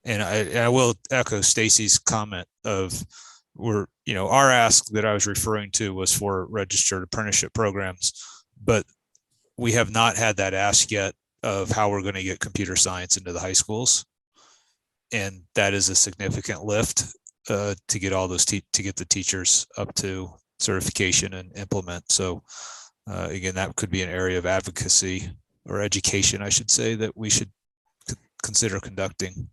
And I will echo Stacy's comment of our ask that I was referring to was for registered apprenticeship programs, but we have not had that ask yet of how we're going to get computer science into the high schools. And that is a significant lift to get all those to get the teachers up to certification and implement. So again, that could be an area of advocacy or education, I should say, that we should consider conducting.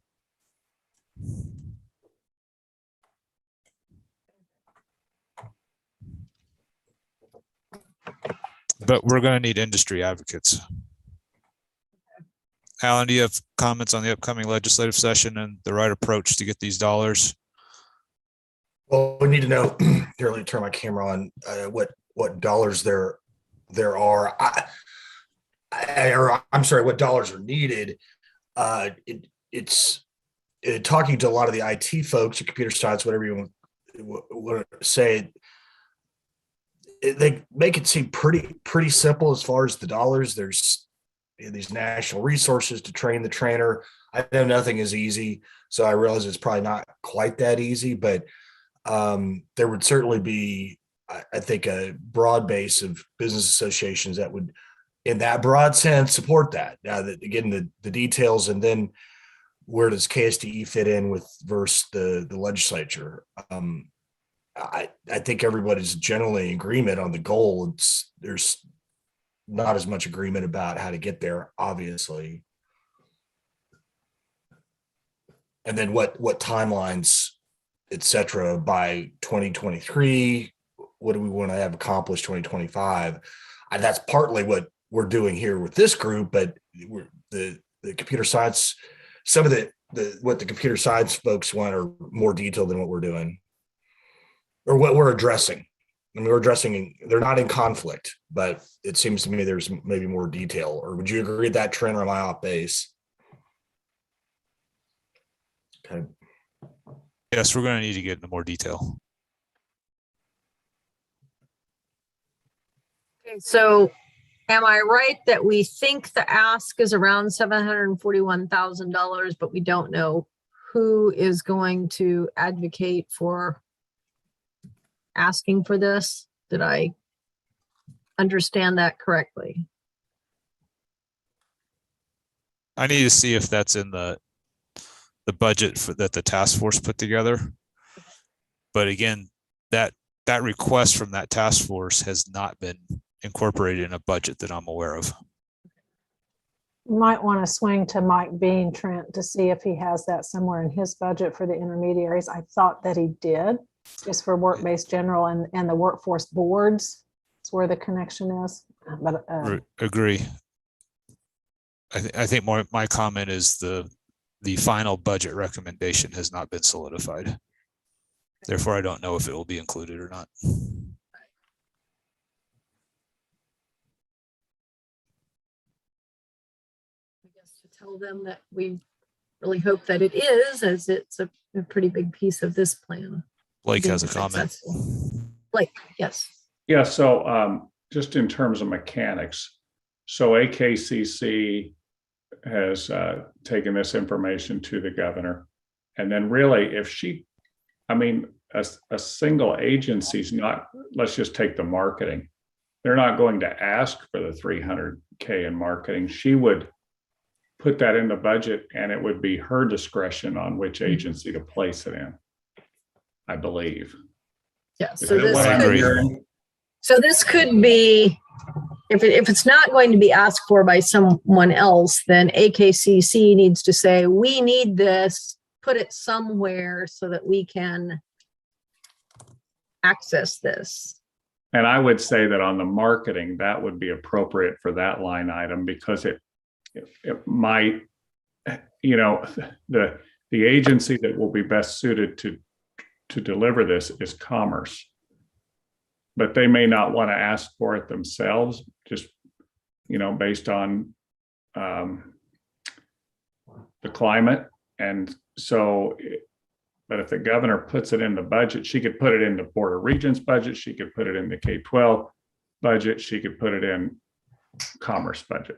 But we're going to need industry advocates. Alan, do you have comments on the upcoming legislative session and the right approach to get these dollars? Well, we need to know, here, let me turn my camera on, what dollars there are. I'm sorry, what dollars are needed. It's talking to a lot of the IT folks, or computer science, whatever you want to say. They make it seem pretty simple as far as the dollars. There's these national resources to train the trainer. I know nothing is easy, so I realize it's probably not quite that easy, but there would certainly be, I think, a broad base of business associations that would, in that broad sense, support that. Now, that again, the details, and then where does KSDE fit in with versus the legislature? I think everybody's generally in agreement on the goal. There's not as much agreement about how to get there, obviously. And then what timelines, et cetera, by 2023, what do we want to have accomplished 2025? And that's partly what we're doing here with this group, but the computer science, some of what the computer science folks want are more detailed than what we're doing or what we're addressing. I mean, we're addressing, they're not in conflict, but it seems to me there's maybe more detail. Or would you agree with that, Trent, or am I off base? Okay. Yes, we're going to need to get into more detail. Okay, so am I right that we think the ask is around $741,000, but we don't know who is going to advocate for asking for this? Did I understand that correctly? I need to see if that's in the budget that the task force put together. But again, that request from that task force has not been incorporated in a budget that I'm aware of. You might want to swing to Mike Bean, Trent, to see if he has that somewhere in his budget for the intermediaries. I thought that he did, just for work-based general and the workforce boards. That's where the connection is. But Agree. I think my comment is the final budget recommendation has not been solidified. Therefore, I don't know if it will be included or not. I guess to tell them that we really hope that it is, as it's a pretty big piece of this plan. Blake has a comment. Blake, yes. Yeah, so just in terms of mechanics, so AKCC has taken this information to the governor. And then really, if she, I mean, a single agency's not, let's just take the marketing. They're not going to ask for the 300K in marketing. She would put that in the budget and it would be her discretion on which agency to place it in, I believe. Yeah, Is that what I'm hearing? so this could be, if it's not going to be asked for by someone else, then AKCC needs to say, we need this, put it somewhere so that we can access this. And I would say that on the marketing, that would be appropriate for that line item because it might, you know, the agency that will be best suited to deliver this is Commerce. But they may not want to ask for it themselves, just, you know, based on the climate. And so, but if the governor puts it in the budget, she could put it in the Board of Regents budget, she could put it in the K-12 budget, she could put it in Commerce budget.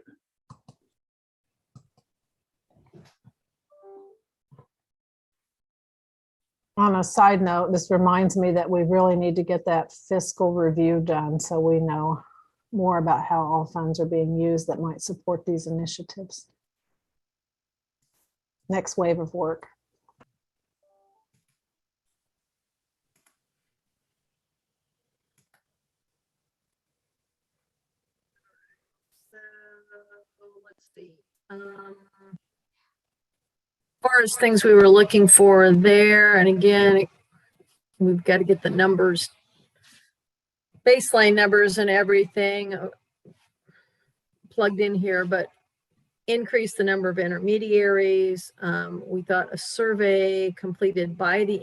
on a side note, this reminds me that we really need to get that fiscal review done so we know more about how all funds are being used that might support these initiatives. Next wave of work. So let's see. As far as things we were looking for there, and again, we've got to get the numbers baseline numbers and everything plugged in here, but increase the number of intermediaries. We thought a survey completed by the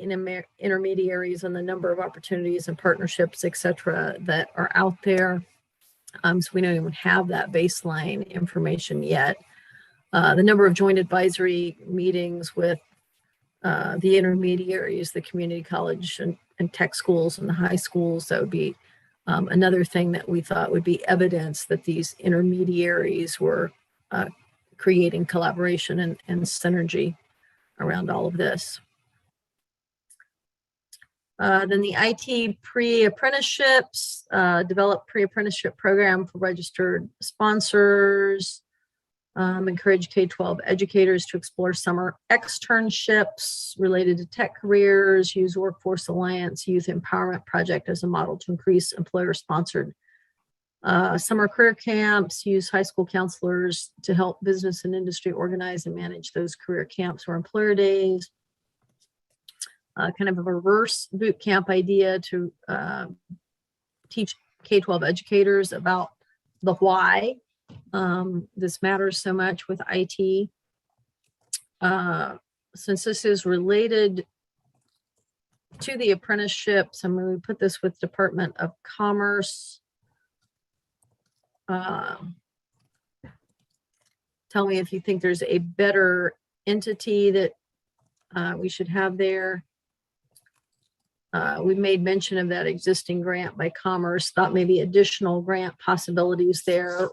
intermediaries on the number of opportunities and partnerships, et cetera, that are out there. So we don't even have that baseline information yet. The number of joint advisory meetings with the intermediaries, the community college and tech schools and the high schools, that would be another thing that we thought would be evidence that these intermediaries were creating collaboration and synergy around all of this. Then the IT pre-apprenticeships, develop pre-apprenticeship program for registered sponsors, encourage K-12 educators to explore summer externships related to tech careers, use Workforce Alliance Youth Empowerment Project as a model to increase employer-sponsored summer career camps, use high school counselors to help business and industry organize and manage those career camps or employer days. Kind of a reverse boot camp idea to teach K-12 educators about the why this matters so much with IT. Since this is related to the apprenticeships, I'm going to put this with Department of Commerce. Tell me if you think there's a better entity that we should have there. We made mention of that existing grant by Commerce, thought maybe additional grant possibilities there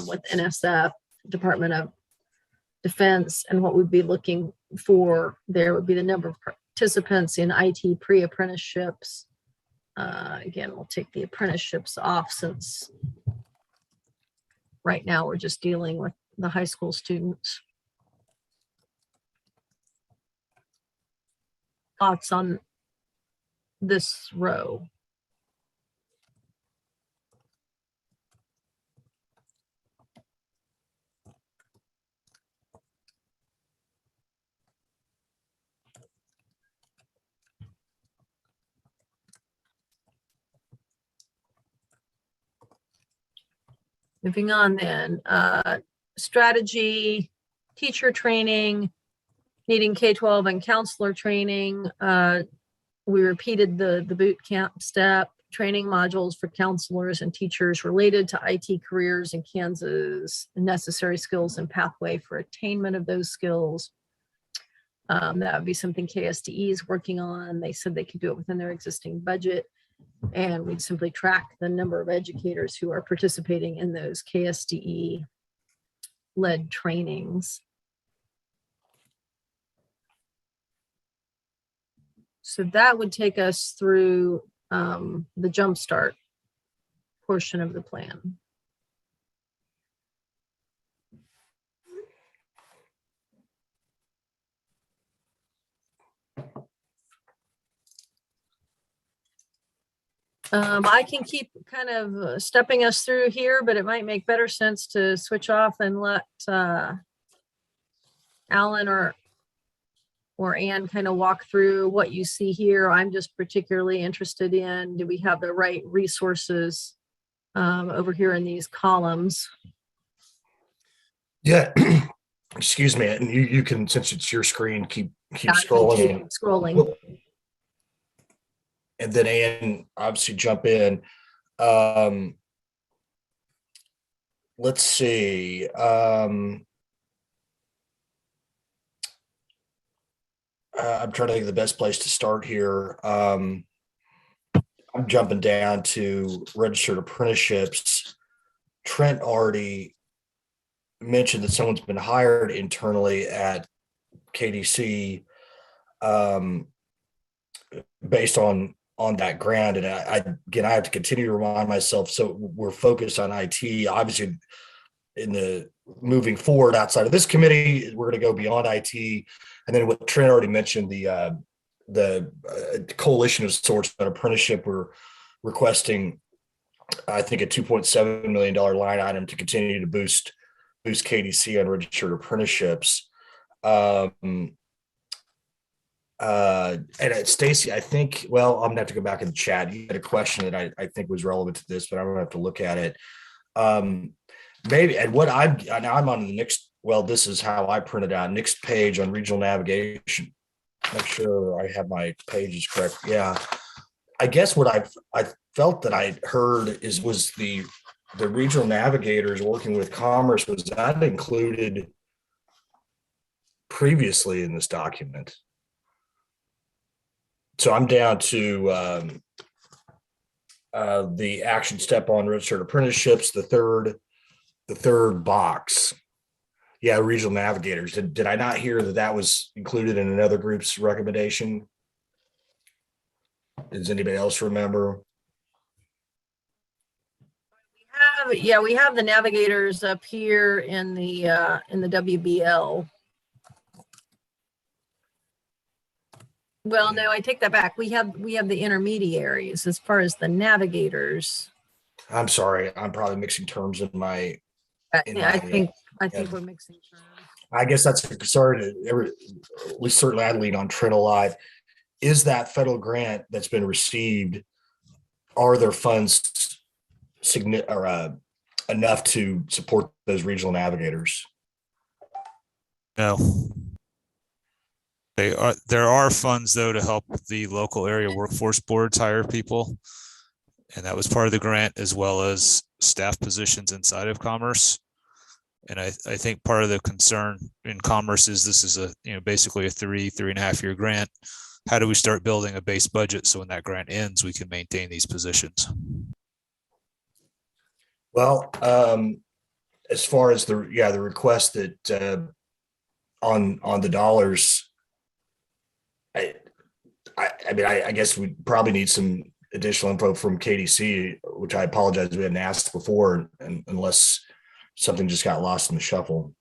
with NSF, Department of Defense, and what we'd be looking for there would be the number of participants in IT pre-apprenticeships. Again, we'll take the apprenticeships off since right now we're just dealing with the high school students. Thoughts on this row? Moving on then, strategy, teacher training, needing K-12 and counselor training. We repeated the boot camp step, training modules for counselors and teachers related to IT careers in Kansas, necessary skills and pathway for attainment of those skills. That would be something KSDE is working on. They said they could do it within their existing budget. And we'd simply track the number of educators who are participating in those KSDE-led trainings. So that would take us through the Jumpstart portion of the plan. I can keep kind of stepping us through here, but it might make better sense to switch off and let Alan or Ann kind of walk through what you see here. I'm just particularly interested in, do we have the right resources over here in these columns? Yeah, excuse me. And you can, since it's your screen, keep scrolling. Keep scrolling. And then Ann obviously jump in. Let's see. I'm trying to think of the best place to start here. I'm jumping down to registered apprenticeships. Trent already mentioned that someone's been hired internally at KDC based on that ground. And I have to continue to remind myself. So we're focused on IT. Obviously, in the moving forward outside of this committee, we're going to go beyond IT. And then what Trent already mentioned, the coalition of sorts, an apprenticeship, we're requesting, I think, a $2.7 million line item to continue to boost KDC on registered apprenticeships. Stacy, I think, well, I'm gonna have to go back in the chat. You had a question that I think was relevant to this, but I'm gonna have to look at it. Maybe, and what now I'm on the next, well, this is how I printed out next page on regional navigation. Make sure I have my pages correct. Yeah. I guess what I felt that I heard was the regional navigators working with commerce, was that included previously in this document. So I'm down to the action step on registered apprenticeships, the third box. Yeah, regional navigators. Did I not hear that was included in another group's recommendation? Does anybody else remember? We have the navigators up here in the WBL. Well, no, I take that back. We have the intermediaries as far as the navigators. I'm sorry, I'm probably mixing terms in my. I think we're mixing terms. I guess that's sorry to we certainly I lean on Trent a lot. Is that federal grant that's been received? Are there funds enough to support those regional navigators? No. There are funds though to help the local area workforce boards hire people. And that was part of the grant, as well as staff positions inside of commerce. And I think part of the concern in commerce is this is basically a 3.5 year grant. How do we start building a base budget so when that grant ends, we can maintain these positions? Well, as far as the request that on the dollars, I guess we probably need some additional info from KDC, which I apologize we hadn't asked before, and unless something just got lost in the shuffle.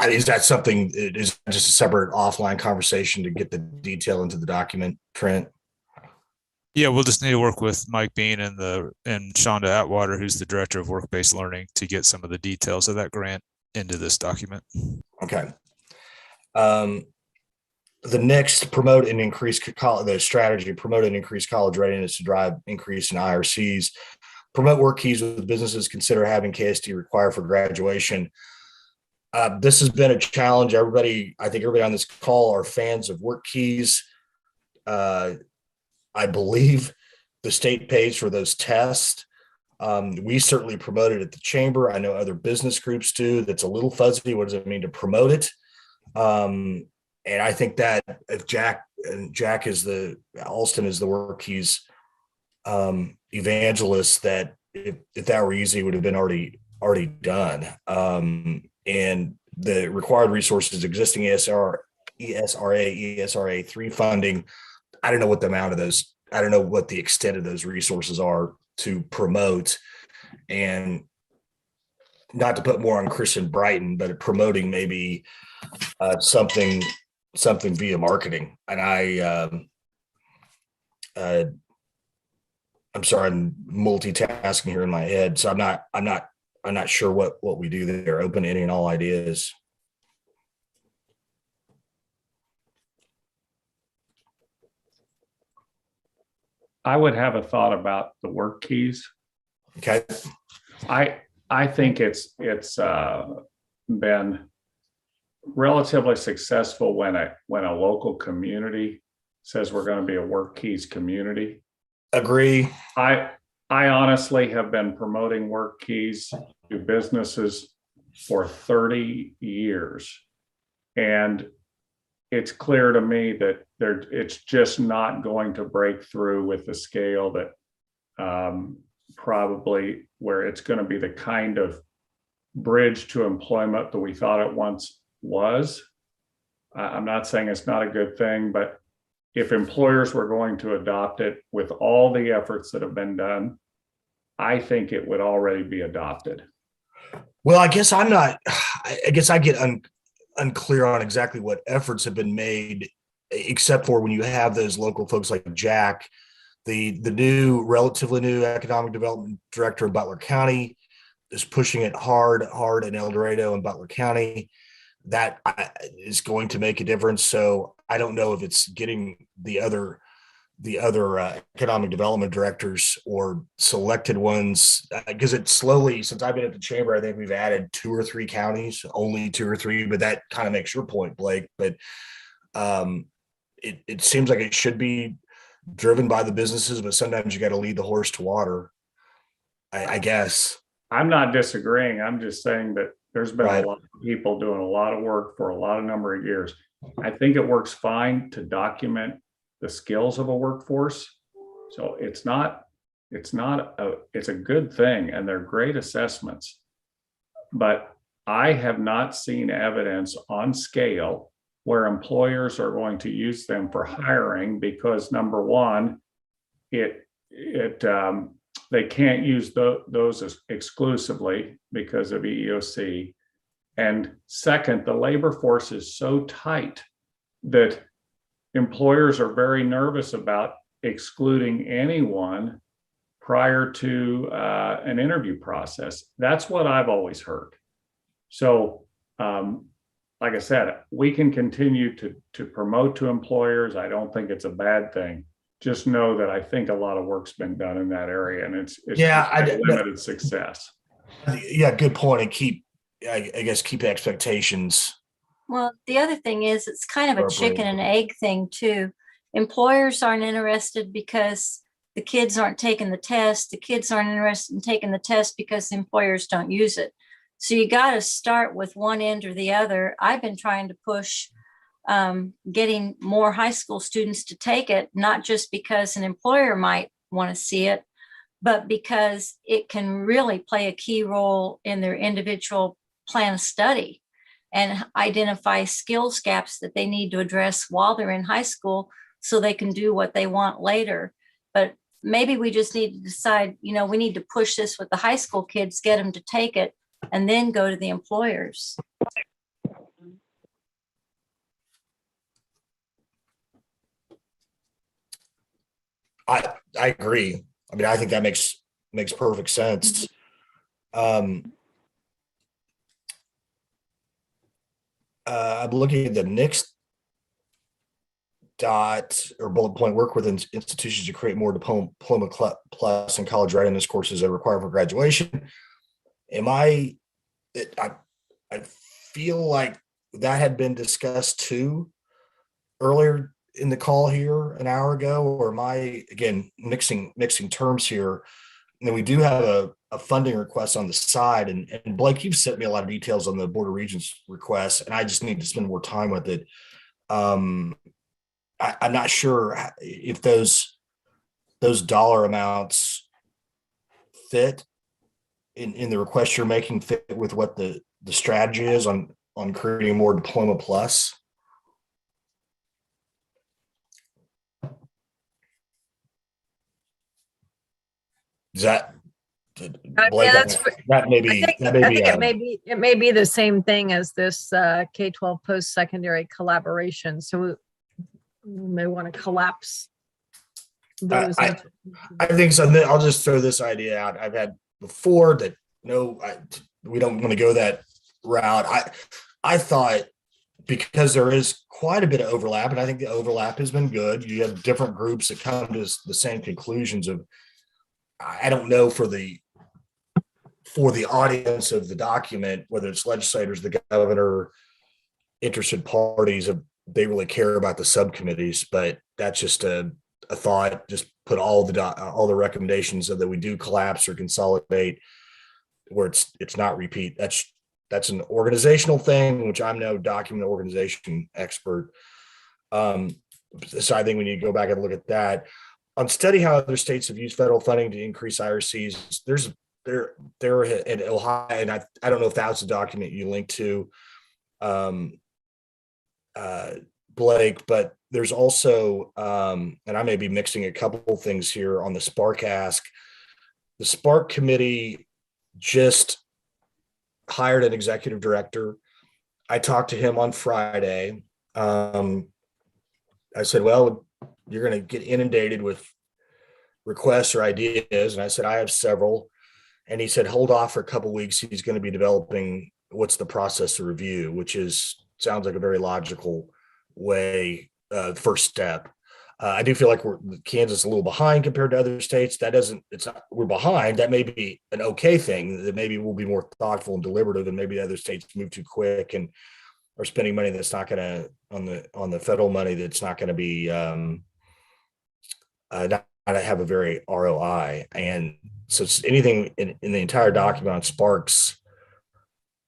Is that something? Is just a separate offline conversation to get the detail into the document, Trent? Yeah, we'll just need to work with Mike Bean and Shonda Atwater, who's the director of work-based learning, to get some of the details of that grant into this document. Okay. The next promote and increase the strategy, promote and increase college readiness to drive increase in IRCs, promote work keys with businesses, consider having KSD required for graduation. This has been a challenge. I think everybody on this call are fans of work keys. I believe the state pays for those tests. We certainly promote it at the chamber. I know other business groups do. That's a little fuzzy. What does it mean to promote it? And I think that if Jack is Alston is the work keys evangelist, that if that were easy, would have been already done. And the required resources, existing ESRA 3 funding. I don't know what the amount of those, I don't know what the extent of those resources are to promote, and not to put more on Chris and Brighton, but promoting maybe something via marketing. And I'm sorry, I'm multitasking here in my head. So I'm not sure what we do there. Open to any and all ideas. I would have a thought about the work keys. Okay. I think it's been relatively successful when a local community says we're going to be a work keys community. Agree. I honestly have been promoting work keys to businesses for 30 years. And it's clear to me that it's just not going to break through with the scale that probably where it's going to be the kind of bridge to employment that we thought it once was. I'm not saying it's not a good thing, but if employers were going to adopt it with all the efforts that have been done, I think it would already be adopted. Well, I guess I get unclear on exactly what efforts have been made, except for when you have those local folks like Jack, the relatively new economic development director of Butler County, is pushing it hard in El Dorado and Butler County. That is going to make a difference. So I don't know if it's getting the other economic development directors or selected ones, because it's slowly, since I've been at the chamber, I think we've added 2 or 3 counties, only 2 or 3, but that kind of makes your point, Blake. But it seems like it should be driven by the businesses, but sometimes you got to lead the horse to water, I guess. I'm not disagreeing. I'm just saying that there's been Right. a lot of people doing a lot of work for a lot of number of years. I think it works fine to document the skills of a workforce. So it's a good thing, and they're great assessments. But I have not seen evidence on scale where employers are going to use them for hiring, because number one, they can't use those exclusively because of EEOC. And second, the labor force is so tight that employers are very nervous about excluding anyone prior to an interview process. That's what I've always heard. So, like I said, we can continue to promote to employers. I don't think it's a bad thing. Just know that I think a lot of work's been done in that area, and it's limited success. Yeah, good point. And I guess keep expectations. Well, the other thing is it's kind of a chicken appropriate. and egg thing too. Employers aren't interested because the kids aren't taking the test. The kids aren't interested in taking the test because the employers don't use it. So you got to start with one end or the other. I've been trying to push getting more high school students to take it, not just because an employer might want to see it, but because it can really play a key role in their individual plan of study and identify skills gaps that they need to address while they're in high school so they can do what they want later. But maybe we just need to decide, we need to push this with the high school kids, get them to take it, and then go to the employers. I agree. I mean, I think that makes perfect sense. I'm looking at the next bullet point: work with institutions to create more diploma plus and college readiness courses that are required for graduation. I feel like that had been discussed too earlier in the call here an hour ago, or am I again mixing terms here? And then we do have a funding request on the side, and Blake, you've sent me a lot of details on the Board of Regents request, and I just need to spend more time with it. I'm not sure if those dollar amounts fit in the request you're making, fit with what the strategy is on creating more diploma plus. That Blake, that may be it may be the same thing as this K-12 post-secondary collaboration. So we may want to collapse those. I think so. I'll just throw this idea out. I've had before that we don't want to go that route. I thought, because there is quite a bit of overlap, and I think the overlap has been good. You have different groups that come to the same conclusions of, I don't know for the audience of the document, whether it's legislators, the governor, interested parties, they really care about the subcommittees, but that's just a thought. Just put all the recommendations so that we do collapse or consolidate where it's not repeat. That's an organizational thing, which I'm no document organization expert. So I think we need to go back and look at that. On study how other states have used federal funding to increase IRCs, there in Ohio, and I don't know if that was a document you linked to, Blake, but there's also, and I may be mixing a couple of things here on the Spark Ask. The Spark Committee just hired an executive director. I talked to him on Friday. I said, well, you're going to get inundated with requests or ideas. And I said, I have several. And he said, hold off for a couple weeks. He's going to be developing what's the process of review, which sounds like a very logical way, first step. I do feel like Kansas a little behind compared to other states. We're behind. That may be an okay thing, that maybe we'll be more thoughtful and deliberative, and maybe the other states move too quick and are spending money that's not going to, on the federal money, that's not going to be, not have a very ROI. And so it's anything in the entire document on Sparks.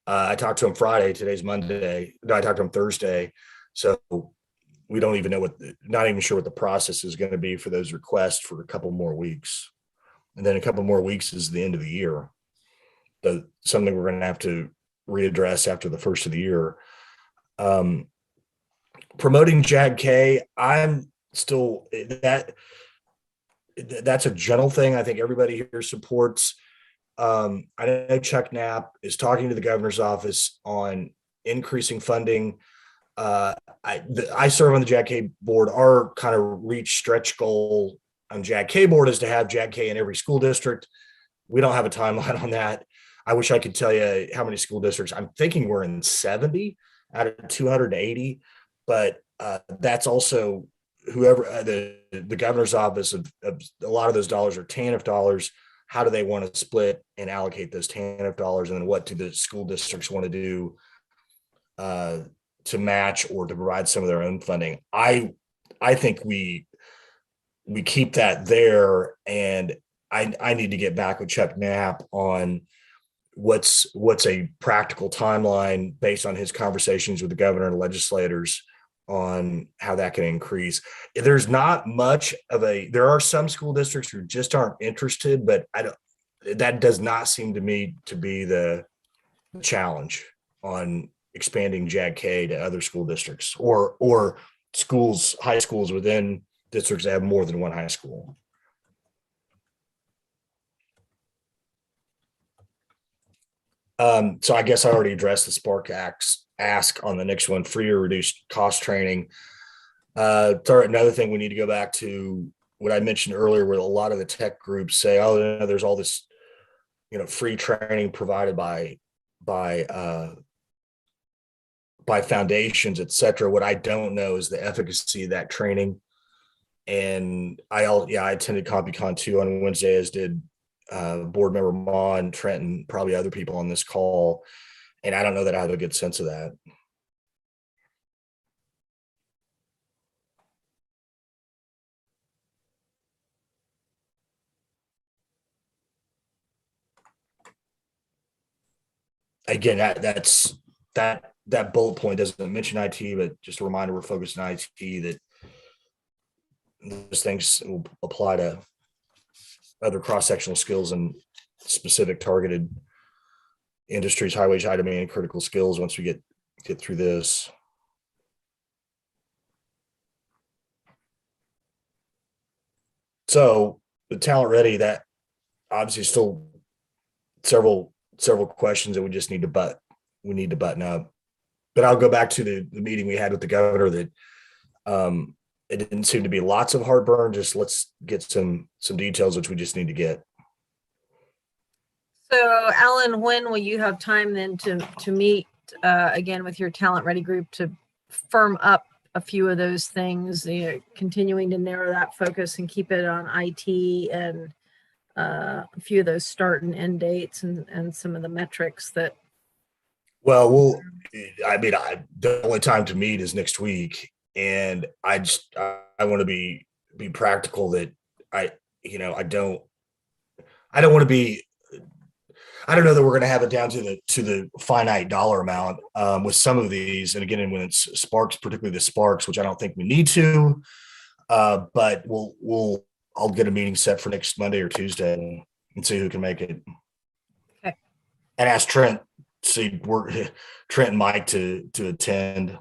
I talked to him Friday. Today's Monday. No, I talked to him Thursday. So we don't even know not even sure what the process is going to be for those requests for a couple more weeks. And then a couple more weeks is the end of the year. Something we're going to have to readdress after the first of the year. Promoting JAG-K, I'm still that's a general thing. I think everybody here supports. I know Chuck Knapp is talking to the governor's office on increasing funding. I serve on the JAG-K board. Our kind of reach stretch goal on JAG-K board is to have JAG-K in every school district. We don't have a timeline on that. I wish I could tell you how many school districts. I'm thinking we're in 70 out of 280, but that's also whoever the governor's office of a lot of those dollars are TANF dollars. How do they want to split and allocate those TANF dollars, and then what do the school districts want to do to match or to provide some of their own funding? I think we keep that there, and I need to get back with Chuck Knapp on what's a practical timeline based on his conversations with the governor and legislators on how that can increase. There's not much of there are some school districts who just aren't interested, but that does not seem to me to be the challenge on expanding JAG-K to other school districts or schools, high schools within districts that have more than one high school. So I guess I already addressed the Spark ask on the next one, free or reduced cost training. Another thing we need to go back to what I mentioned earlier, where a lot of the tech groups say, oh, there's all this, free training provided by foundations, et cetera. What I don't know is the efficacy of that training. And I attended CompuCon 2 on Wednesday, as did board member Ma and Trent and probably other people on this call. And I don't know that I have a good sense of that. Again, that bullet point doesn't mention IT, but just a reminder, we're focused on IT, that those things will apply to other cross-sectional skills and specific targeted industries, high wage, high demand, critical skills once we get through this. So the talent ready, that obviously still several questions that we just need to button up. But I'll go back to the meeting we had with the governor, that it didn't seem to be lots of heartburn. Just let's get some details, which we just need to get. So Alan, when will you have time then to meet again with your talent ready group to firm up a few of those things, continuing to narrow that focus and keep it on IT and a few of those start and end dates and some of the metrics that. Well, the only time to meet is next week. And I want to be practical, that I don't want to be, I don't know that we're going to have it down to the finite dollar amount with some of these. And again, when it's Sparks, particularly the Sparks, which I don't think we need to, but I'll get a meeting set for next Monday or Tuesday and see who can make it. Okay. And ask Trent and Mike to attend.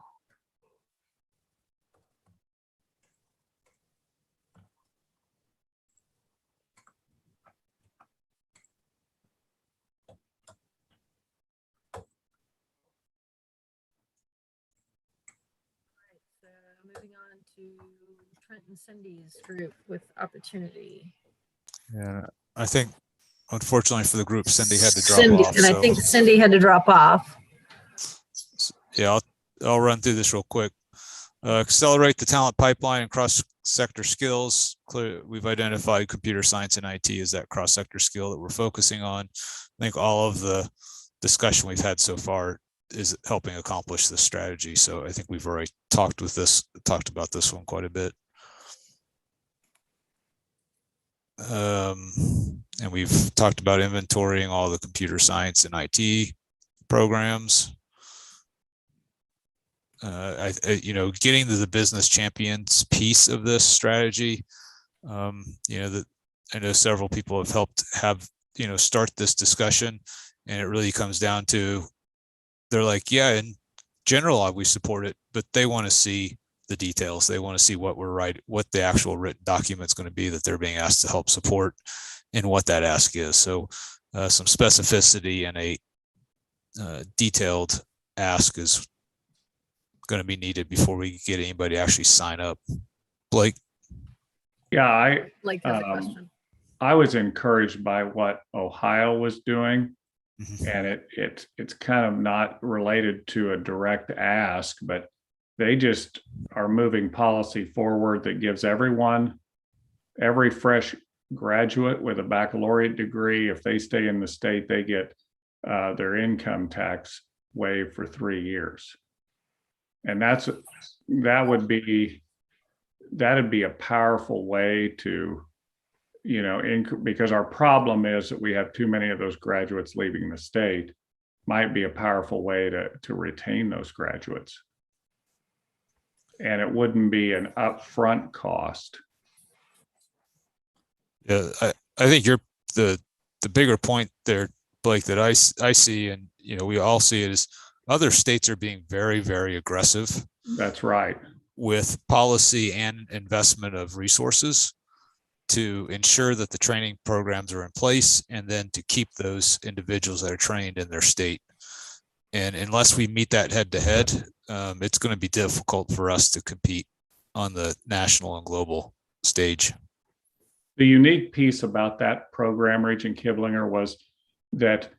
Moving on to Trent and Cindy's group with opportunity. Yeah, I think Unfortunately for the group, Cindy had to drop Cindy, off. and I So think Cindy had to drop off. yeah, I'll run through this real quick. Accelerate the talent pipeline and cross-sector skills. We've identified computer science and IT as that cross-sector skill that we're focusing on. I think all of the discussion we've had so far is helping accomplish this strategy. So I think we've already talked about this one quite a bit. And we've talked about inventorying all the computer science and IT programs. Getting to the business champions piece of this strategy, that I know several people have helped start this discussion, and it really comes down to, they're like, yeah, in general, we support it, but they want to see the details. They want to see what the actual written document's going to be that they're being asked to help support, and what that ask is. So some specificity and a detailed ask is going to be needed before we get anybody to actually sign up. Blake? Yeah, Like that's a question. I was encouraged by what Ohio was doing. Mhm. And it's kind of not related to a direct ask, but they just are moving policy forward that gives every fresh graduate with a baccalaureate degree, if they stay in the state, they get their income tax waived for 3 years. And that'd be a powerful way to, because our problem is that we have too many of those graduates leaving the state. Might be a powerful way to retain those graduates. And it wouldn't be an upfront cost. Yeah, I think you're the bigger point there, Blake, that I see, and we all see it, is other states are being very, very aggressive. That's right. With policy and investment of resources to ensure that the training programs are in place, and then to keep those individuals that are trained in their state. And unless we meet that head to head, it's going to be difficult for us to compete on the national and global stage. The unique piece about that program, Regent Kiblinger, was that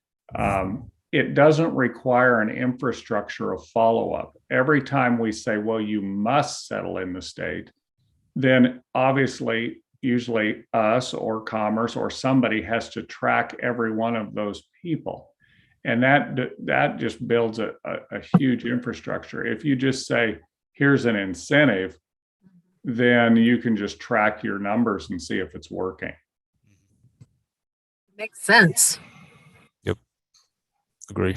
it doesn't require an infrastructure of follow-up. Every time we say, well, you must settle in the state, then obviously, usually us or Commerce or somebody has to track every one of those people. And that just builds a huge infrastructure. If you just say, here's an incentive, then you can just track your numbers and see if it's working. Makes sense. Yep. Agree.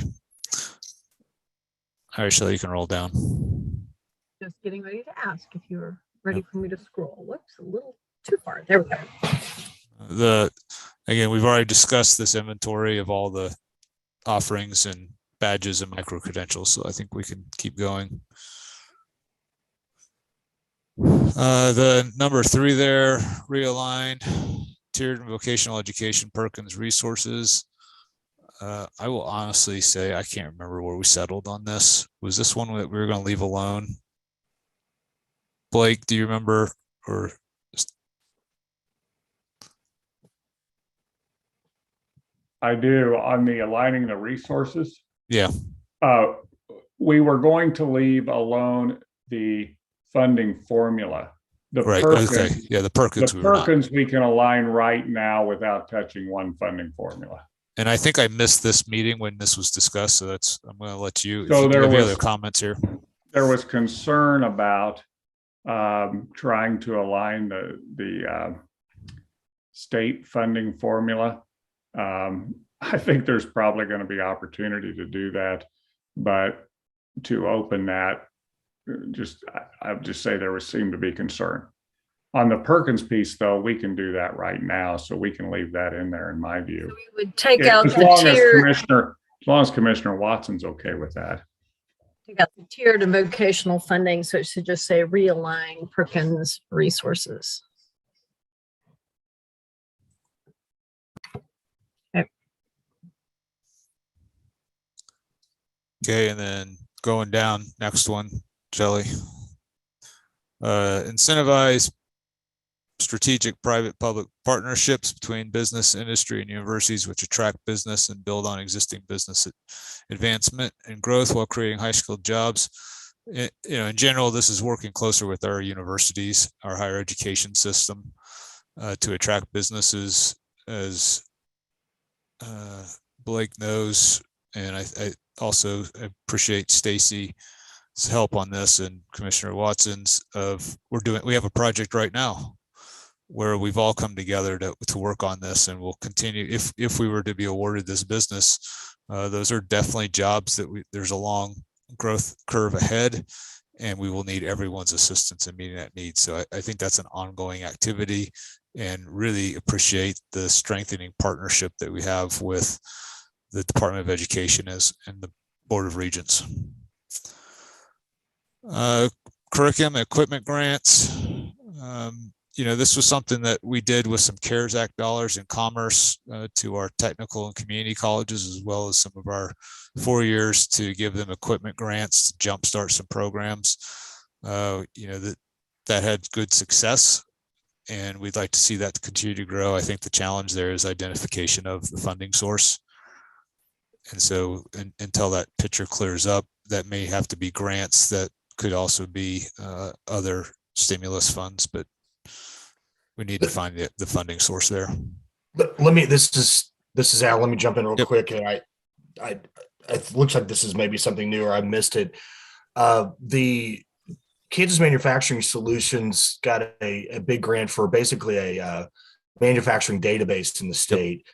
All right, Shelley, you can roll down. Just getting ready to ask if you're ready for me to scroll. Whoops, a little too far. There we go. Again, we've already discussed this inventory of all the offerings and badges and micro credentials, so I think we can keep going. The number 3 there, realigned tiered and vocational education Perkins resources. I will honestly say I can't remember where we settled on this. Was this one that we were going to leave alone? Blake, do you remember? Or I do. On the aligning the resources. Yeah. We were going to leave alone the funding formula. The right. Perkins, okay. Yeah. The Perkins. We can align right now without touching one funding formula. And I think I missed this meeting when this was discussed. So I'm going to let you. So there were other comments here. There was concern about trying to align the state funding formula. I think there's probably going to be opportunity to do that, but to open that, I would just say there seemed to be concern. On the Perkins piece, though, we can do that right now, so we can leave that in there, in my view. So we would take out as the long as Commissioner Watson's okay with that. Take out the tiered and vocational funding, so it should just say realign Perkins resources. Okay, and then going down, next one, Shelley. Incentivize strategic private-public partnerships between business, industry, and universities, which attract business and build on existing business advancement and growth while creating high-skilled jobs. In general, this is working closer with our universities, our higher education system, to attract businesses, as Blake knows, and I also appreciate Stacy's help on this and Commissioner Watson's. We have a project right now where we've all come together to work on this, and we'll continue if we were to be awarded this business. Those are definitely jobs that there's a long growth curve ahead, and we will need everyone's assistance in meeting that need. So I think that's an ongoing activity, and really appreciate the strengthening partnership that we have with the Department of Education and the Board of Regents. Curriculum and equipment grants. This was something that we did with some CARES Act dollars in commerce to our technical and community colleges, as well as some of our 4 years, to give them equipment grants to jumpstart some programs. That had good success, and we'd like to see that continue to grow. I think the challenge there is identification of the funding source. And so until that picture clears up, that may have to be grants, that could also be other stimulus funds, but we need to find the funding source there. This is Al. Let me jump in real quick. And it looks like this is maybe something new, or I missed it. The Kansas Manufacturing Solutions got a big grant for basically a manufacturing database in the state.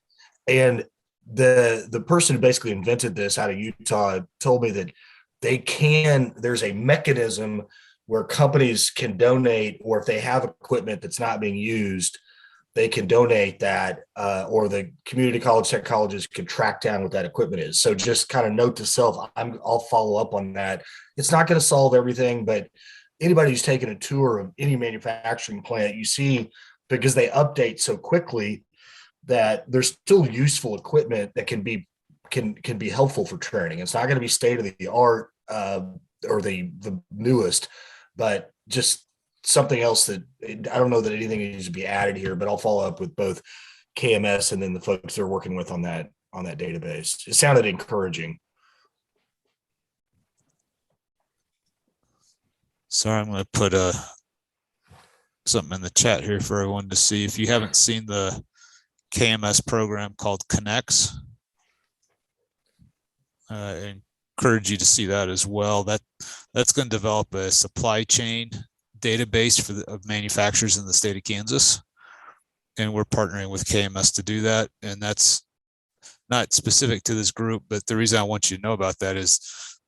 And the person who basically invented this out of Utah told me that there's a mechanism where companies can donate, or if they have equipment that's not being used, they can donate that, or the community college, tech colleges can track down what that equipment is. So just kind of note to self, I'll follow up on that. It's not going to solve everything, but anybody who's taken a tour of any manufacturing plant, you see, because they update so quickly, that there's still useful equipment that can be helpful for training. It's not going to be state of the art or the newest, but just something else that I don't know that anything needs to be added here, but I'll follow up with both KMS and then the folks they're working with on that database. It sounded encouraging. Sorry, I'm going to put something in the chat here for everyone to see. If you haven't seen the KMS program called Connects, I encourage you to see that as well. That's going to develop a supply chain database of manufacturers in the state of Kansas, and we're partnering with KMS to do that. And that's not specific to this group, but the reason I want you to know about that is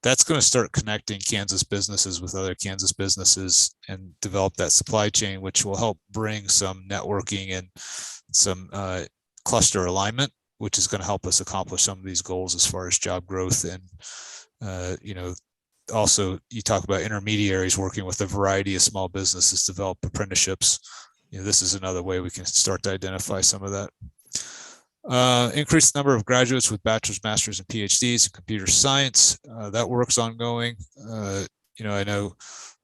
that's going to start connecting Kansas businesses with other Kansas businesses and develop that supply chain, which will help bring some networking and some cluster alignment, which is going to help us accomplish some of these goals as far as job growth. And also, you talk about intermediaries working with a variety of small businesses to develop apprenticeships. This is another way we can start to identify some of that. Increased number of graduates with bachelor's, master's, and PhDs in computer science. That work's ongoing.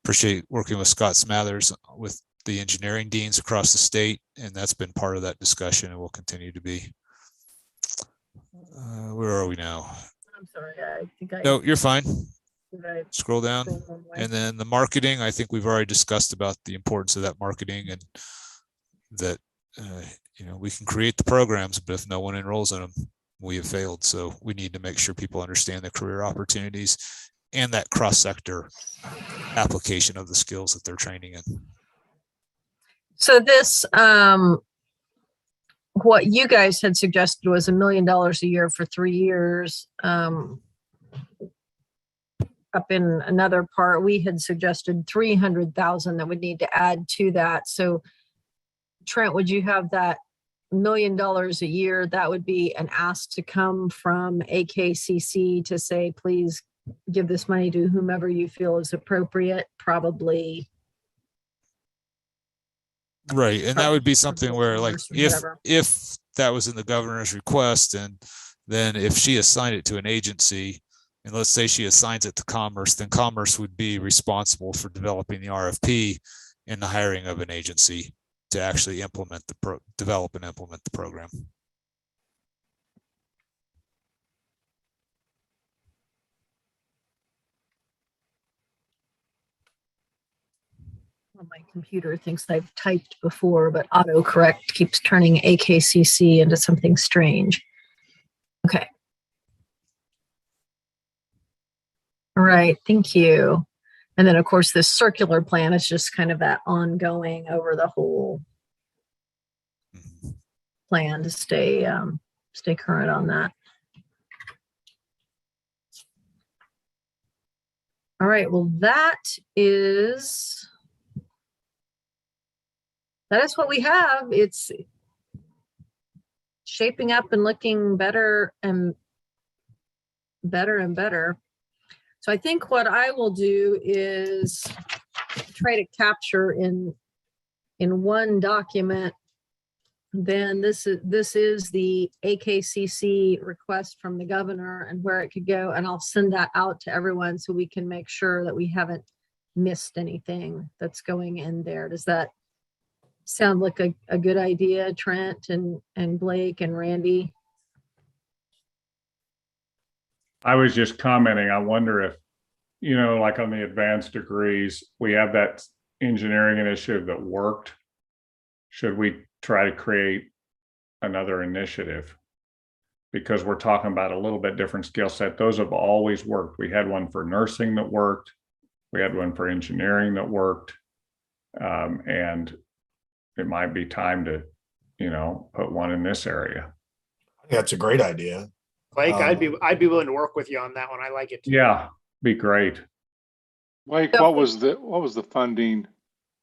Appreciate working with Scott Smathers with the engineering deans across the state, and that's been part of that discussion and will continue to be. Where are we now? I'm sorry, I think No, you're fine. Right. Scroll down. And then the marketing, I think we've already discussed about the importance of that marketing, and that we can create the programs, but if no one enrolls in them, we have failed. So we need to make sure people understand the career opportunities and that cross-sector application of the skills that they're training in. So this, what you guys had suggested was $1 million a year for 3 years. Up in another part, we had suggested 300,000 that would need to add to that. So Trent, would you have that $1 million a year? That would be an ask to come from AKCC to say, please give this money to whomever you feel is appropriate, probably. Right. And that would be something where, like, if that was in the governor's request, and then if she assigned it to an agency, and let's say she assigns it to Commerce, then Commerce would be responsible for developing the RFP and the hiring of an agency to actually implement develop and implement the program. Well, my computer thinks I've typed before, but autocorrect keeps turning AKCC into something strange. Okay. All right, thank you. And then, of course, this circular plan is just kind of that ongoing over the whole plan to stay current on that. All right, well, that is what we have. It's shaping up and looking better and better and better. So I think what I will do is try to capture in one document. Then this is the AKCC request from the governor and where it could go, and I'll send that out to everyone so we can make sure that we haven't missed anything that's going in there. Does that sound like a good idea, Trent and Blake and Randy? I was just commenting, I wonder if, like on the advanced degrees, we have that engineering initiative that worked. Should we try to create another initiative? Because we're talking about a little bit different skill set. Those have always worked. We had one for nursing that worked. We had one for engineering that worked. And it might be time to, put one in this area. That's a great idea. Blake, I'd be willing to work with you on that one. I like it too. Yeah, be great. Blake, what was the funding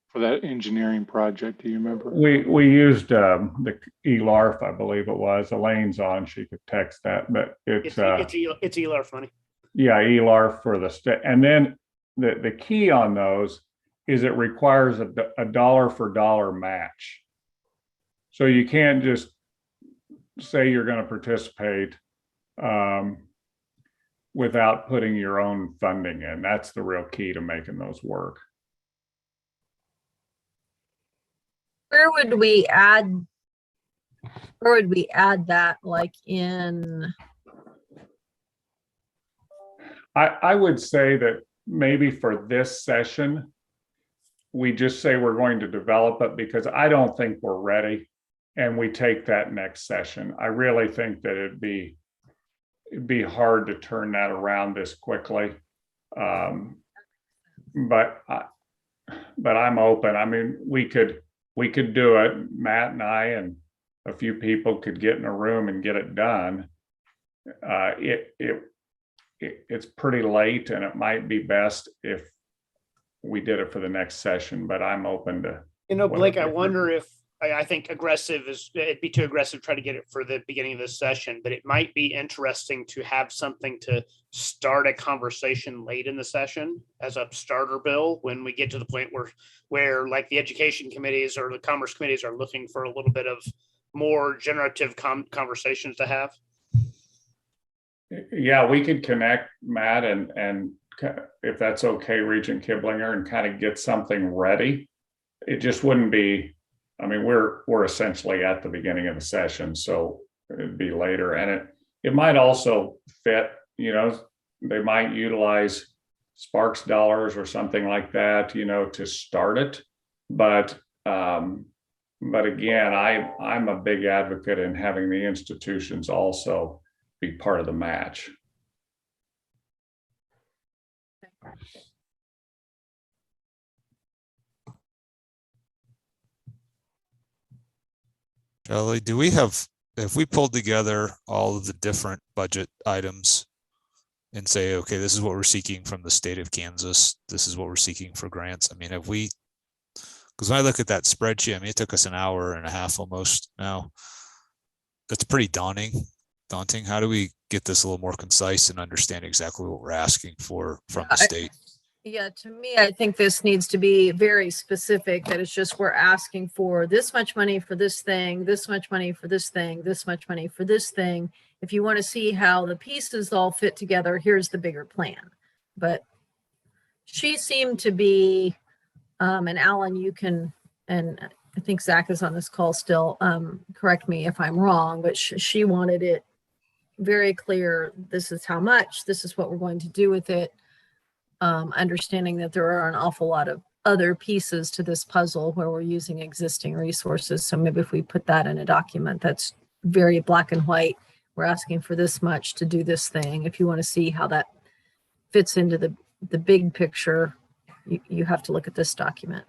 for that engineering project? Do you remember? We used the ELARF, I believe it was. Elaine's on, she could text that, but it's ELARF money. Yeah, ELARF for the state. And then the key on those is it requires a dollar for dollar match. So you can't just say you're going to participate without putting your own funding in. That's the real key to making those work. Where would we add that, like in? I would say that maybe for this session, we just say we're going to develop it, because I don't think we're ready, and we take that next session. I really think that it'd be hard to turn that around this quickly. But I'm open. I mean, we could do it. Matt and I and a few people could get in a room and get it done. It's pretty late, and it might be best if we did it for the next session, but I'm open to. Blake, I wonder if, I think it'd be too aggressive to try to get it for the beginning of this session, but it might be interesting to have something to start a conversation late in the session as a starter bill when we get to the point where like the education committees or the commerce committees are looking for a little bit of more generative conversations to have. Yeah, we could connect Matt and if that's okay, Regent Kiblinger, and kind of get something ready. It just wouldn't be, I mean, we're essentially at the beginning of the session, so it'd be later, and it might also fit, they might utilize Sparks dollars or something like that, to start it. But again, I'm a big advocate in having the institutions also be part of the match. Shelley, if we pulled together all of the different budget items and say, okay, this is what we're seeking from the state of Kansas, this is what we're seeking for grants. I mean, because when I look at that spreadsheet, I mean, it took us an hour and a half almost now. That's pretty daunting. How do we get this a little more concise and understand exactly what we're asking for from the state? Yeah, to me, I think this needs to be very specific, that it's just we're asking for this much money for this thing, this much money for this thing, this much money for this thing. If you want to see how the pieces all fit together, here's the bigger plan. But she seemed to be, and Alan, you can, and I think Zach is on this call still. Correct me if I'm wrong, but she wanted it very clear. This is how much, this is what we're going to do with it. Understanding that there are an awful lot of other pieces to this puzzle where we're using existing resources. So maybe if we put that in a document that's very black and white, we're asking for this much to do this thing. If you want to see how that fits into the big picture, you have to look at this document.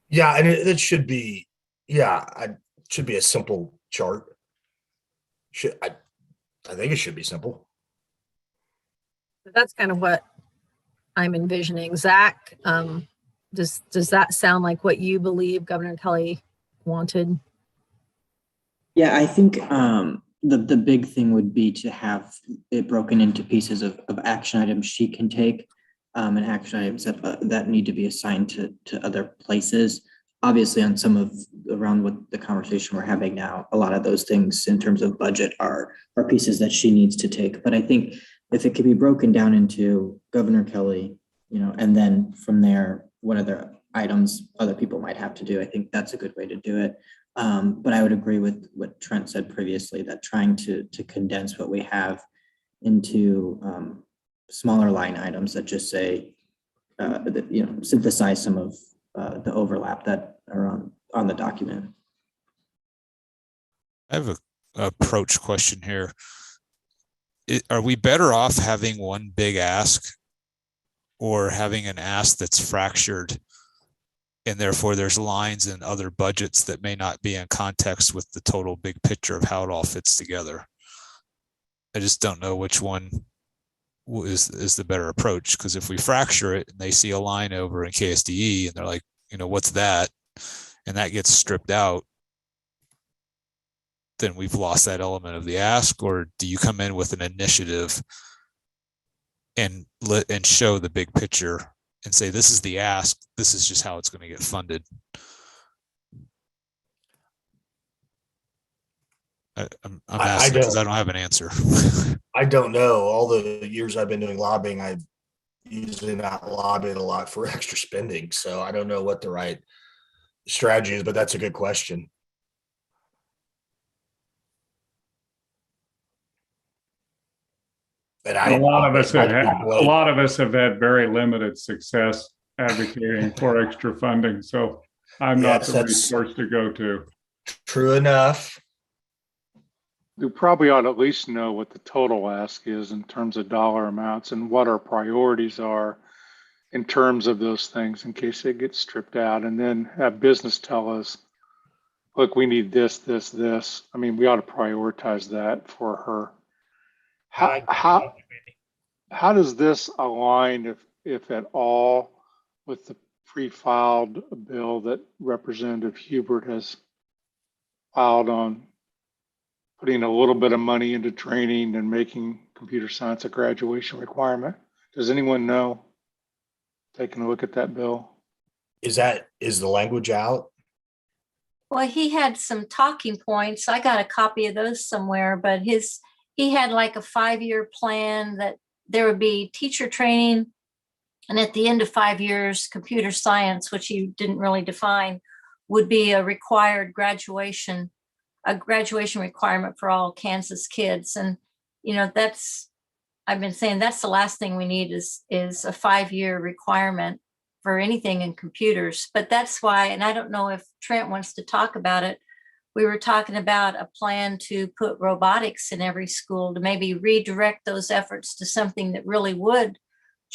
Yeah, and it should be, it should be a simple chart. I think it should be simple. That's kind of what I'm envisioning. Zach, does that sound like what you believe Governor Kelly wanted? Yeah, I think the big thing would be to have it broken into pieces of action items she can take, and action items that need to be assigned to other places. Obviously, on some of around what the conversation we're having now, a lot of those things in terms of budget are pieces that she needs to take. But I think if it could be broken down into Governor Kelly, and then from there, what other items other people might have to do, I think that's a good way to do it. But I would agree with what Trent said previously, that trying to condense what we have into smaller line items that just say, synthesize some of the overlap that are on the document. I have a approach question here. Are we better off having one big ask or having an ask that's fractured and therefore there's lines in other budgets that may not be in context with the total big picture of how it all fits together? I just don't know which one is the better approach, because if we fracture it and they see a line over in KSDE and they're like, what's that? And that gets stripped out, then we've lost that element of the ask. Or do you come in with an initiative and show the big picture and say, this is the ask, this is just how it's going to get funded? I'm asking because I don't have an answer. I don't know. All the years I've been doing lobbying, I've usually not lobbied a lot for extra spending. So I don't know what the right strategy is, but that's a good question. And a lot of us have had very limited success advocating for extra funding. So I'm not the resource to go to. True enough. We probably ought to at least know what the total ask is in terms of dollar amounts and what our priorities are in terms of those things in case they get stripped out, and then have business tell us, look, we need this, this, this. I mean, we ought to prioritize that for her. How does this align, if at all, with the pre-filed bill that Representative Hubert has filed on putting a little bit of money into training and making computer science a graduation requirement? Does anyone know? Taking a look at that bill. Is the language out? Well, he had some talking points. I got a copy of those somewhere, but he had like a 5-year plan that there would be teacher training, and at the end of 5 years, computer science, which he didn't really define, would be a required graduation requirement for all Kansas kids. And I've been saying that's the last thing we need is a 5-year requirement for anything in computers. But that's why, and I don't know if Trent wants to talk about it, we were talking about a plan to put robotics in every school, to maybe redirect those efforts to something that really would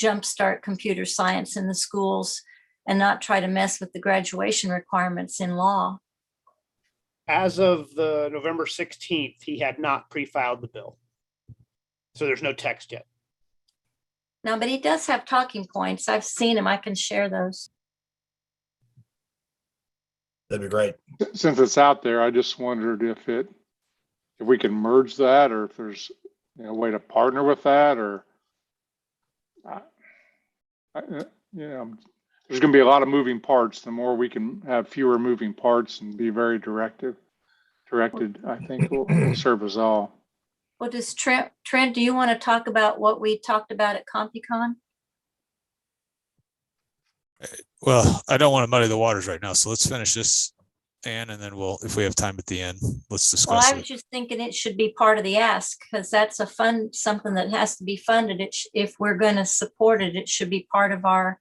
jumpstart computer science in the schools and not try to mess with the graduation requirements in law. As of the November 16th, he had not pre-filed the bill. So there's no text yet. No, but he does have talking points. I've seen him. I can share those. That'd be great. Since it's out there, I just wondered if we can merge that, or if there's a way to partner with that, or there's going to be a lot of moving parts. The more we can have fewer moving parts and be very directed, I think will serve us all. Well, does Trent, do you want to talk about what we talked about at CompuCon? Well, I don't want to muddy the waters right now, so let's finish this Anne, and then we'll, if we have time at the end, let's Well, discuss I was it. just thinking it should be part of the ask because that's something that has to be funded. If we're going to support it, it should be part of our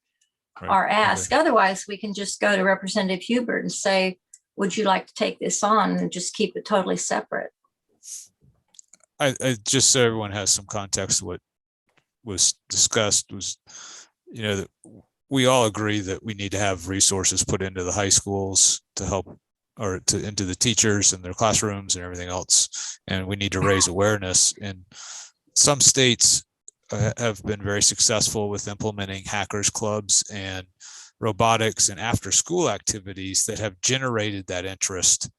Right. ask. Otherwise, we can just go to Representative Hubert and say, would you like to take this on, and just keep it totally separate? I just so everyone has some context, what was discussed was, you know, that we all agree that we need to have resources put into the high schools to help, or into the teachers and their classrooms and everything else. And we need to raise awareness. And some states have been very successful with implementing hackers clubs and robotics and after school activities that have generated that interest.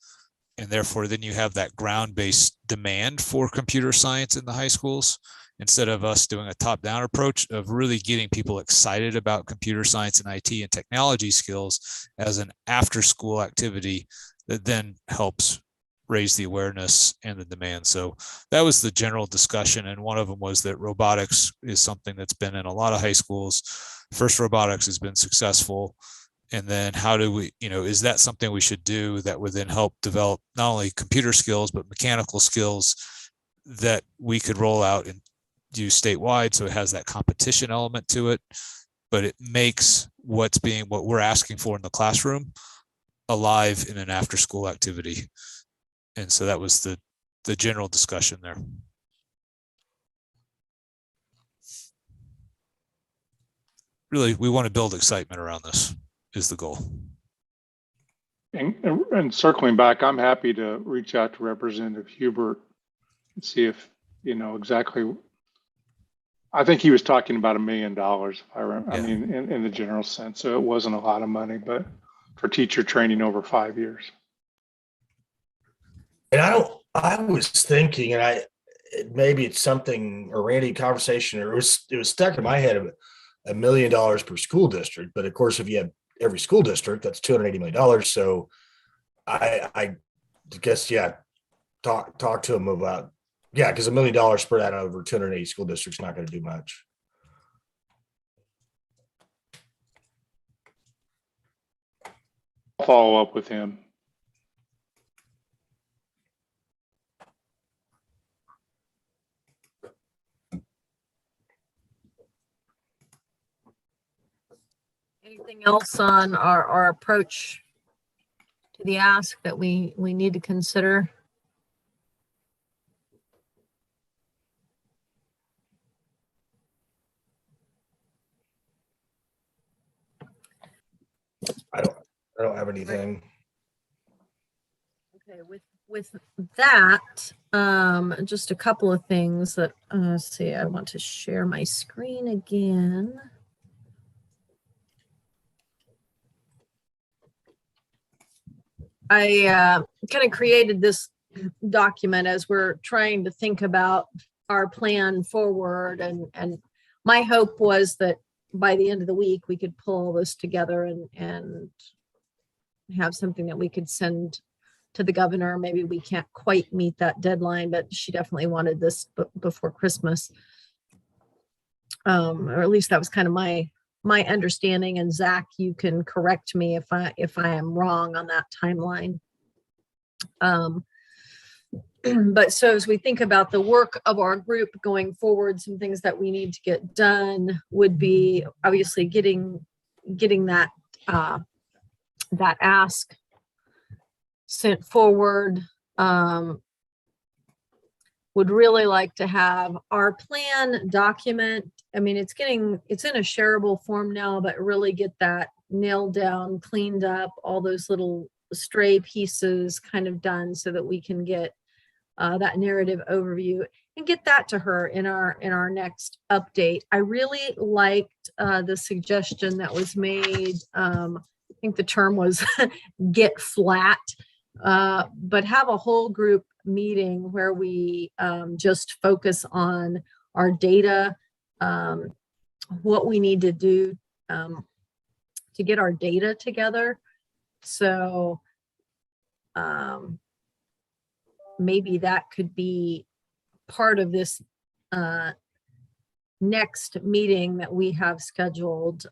And therefore, then you have that ground-based demand for computer science in the high schools, instead of us doing a top-down approach of really getting people excited about computer science and IT and technology skills as an after-school activity that then helps raise the awareness and the demand. So that was the general discussion. And one of them was that robotics is something that's been in a lot of high schools. First Robotics has been successful. And then how do we, you know, is that something we should do that would then help develop not only computer skills, but mechanical skills that we could roll out and do statewide? So it has that competition element to it, but it makes what we're asking for in the classroom alive in an after school activity. And so that was the general discussion there. Really, we want to build excitement around this is the goal. And circling back, I'm happy to reach out to Representative Hubert and see if, you know, exactly. I think he was talking about $1 million, if I remember. Yeah. I mean, in the general sense, so it wasn't a lot of money, but for teacher training over 5 years. And I was thinking, and maybe it's something, a Randy conversation, or it was stuck in my head of $1 million per school district. But of course, if you have every school district, that's $280 million. So I guess, yeah, talk to them about, yeah, because $1 million spread out over 280 school districts not going to do much. I'll follow up with him. Anything else on our approach to the ask that we need to consider? I don't have anything. Okay, with that, just a couple of things that let's see, I want to share my screen again. I kind of created this document as we're trying to think about our plan forward, and my hope was that by the end of the week we could pull this together and have something that we could send to the governor. Maybe we can't quite meet that deadline, but she definitely wanted this before Christmas, or at least that was kind of my understanding. And Zach, you can correct me if I am wrong on that timeline. But so as we think about the work of our group going forward, some things that we need to get done would be obviously getting that that ask sent forward. Would really like to have our plan document. I mean, it's in a shareable form now, but really get that nailed down, cleaned up, all those little stray pieces kind of done so that we can get that narrative overview and get that to her in our next update. I really liked the suggestion that was made. I think the term was get flat, but have a whole group meeting where we just focus on our data, what we need to do to get our data together. So maybe that could be part of this next meeting that we have scheduled.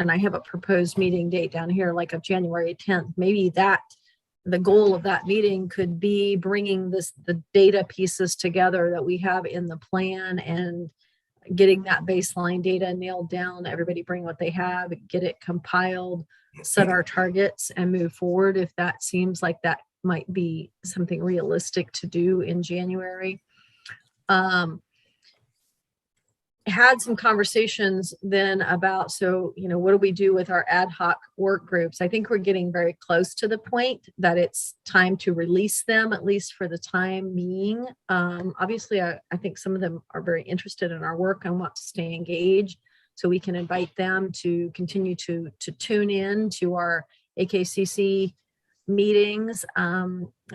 and I have a proposed meeting date down here, like of January 10th, maybe that the goal of that meeting could be bringing the data pieces together that we have in the plan and getting that baseline data nailed down. Everybody bring what they have, get it compiled, set our targets, and move forward. If that seems like that might be something realistic to do in January. Had some conversations then about, so, what do we do with our ad hoc work groups? I think we're getting very close to the point that it's time to release them, at least for the time being. Obviously, I think some of them are very interested in our work and want to stay engaged. So we can invite them to continue to tune in to our AKCC meetings,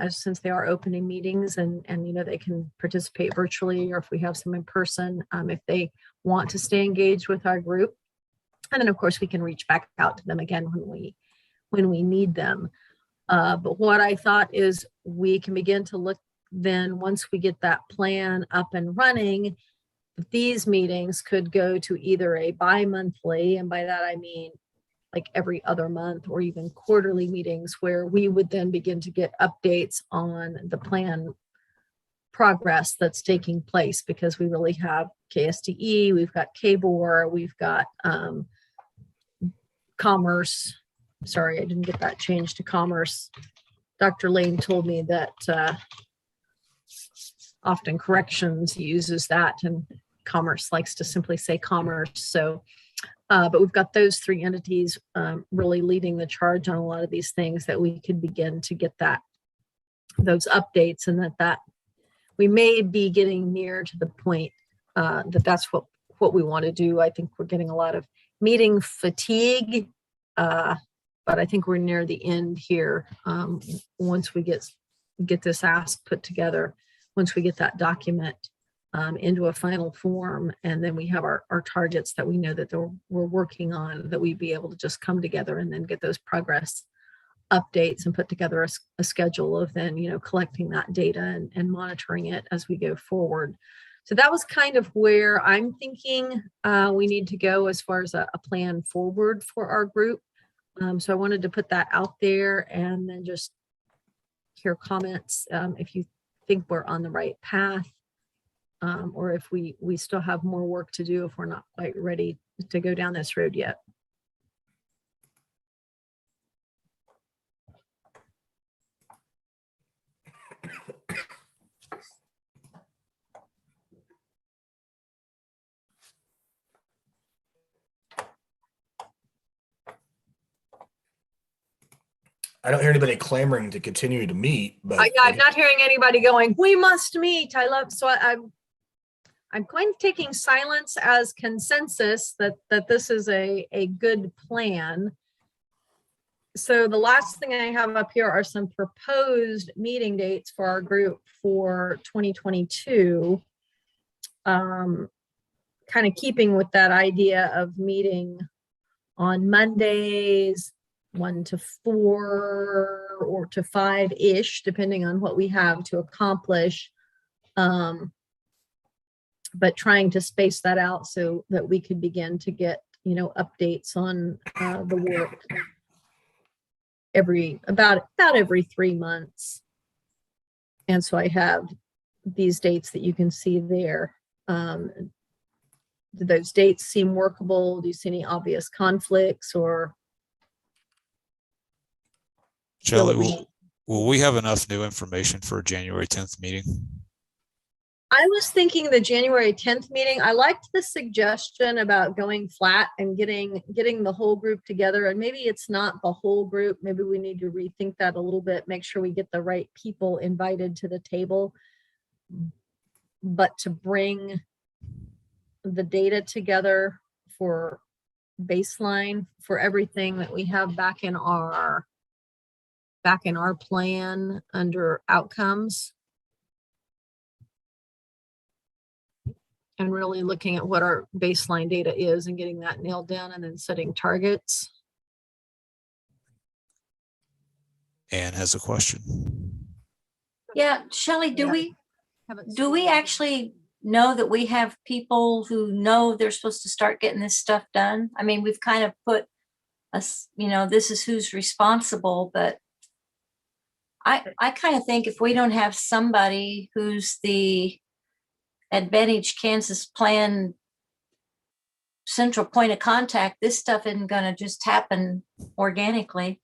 since they are opening meetings, and they can participate virtually, or if we have some in person, if they want to stay engaged with our group. And then of course we can reach back out to them again when we need them. But what I thought is we can begin to look then, once we get that plan up and running, these meetings could go to either a bi-monthly, and by that I mean like every other month, or even quarterly meetings, where we would then begin to get updates on the plan progress that's taking place, because we really have KSDE, we've got KBOR, we've got Commerce. Sorry, I didn't get that changed to Commerce. Dr. Lane told me that often corrections uses that, and Commerce likes to simply say Commerce. So but we've got those three entities really leading the charge on a lot of these things, that we could begin to get those updates, and that we may be getting near to the point that's what we want to do. I think we're getting a lot of meeting fatigue, but I think we're near the end here. Once we get this ask put together, once we get that document into a final form, and then we have our targets that we know that we're working on, that we'd be able to just come together and then get those progress updates and put together a schedule of then, collecting that data and monitoring it as we go forward. So that was kind of where I'm thinking we need to go as far as a plan forward for our group. So I wanted to put that out there, and then just hear comments if you think we're on the right path. Or if we still have more work to do, if we're not quite ready to go down this road yet. I don't hear anybody clamoring to continue to meet, but I'm not hearing anybody going, we must meet. I'm going taking silence as consensus that this is a good plan. So the last thing I have up here are some proposed meeting dates for our group for 2022. Kind of keeping with that idea of meeting on Mondays, 1 to 4 or to 5-ish, depending on what we have to accomplish. But trying to space that out so that we could begin to get, updates on the work about every 3 months. And so I have these dates that you can see there. Do those dates seem workable? Do you see any obvious conflicts, or? Shelley, will we have enough new information for a January 10th meeting? I was thinking the January 10th meeting, I liked the suggestion about going flat and getting the whole group together. And maybe it's not the whole group. Maybe we need to rethink that a little bit, make sure we get the right people invited to the table. But to bring the data together for baseline for everything that we have back in our plan under outcomes. And really looking at what our baseline data is and getting that nailed down, and then setting targets. Anne has a question. Yeah, Shelley, do we actually know that we have people who know they're supposed to start getting this stuff done? I mean, we've kind of put this is who's responsible, but I kind of think if we don't have somebody who's the Advantage Kansas plan central point of contact, this stuff isn't going to just happen organically.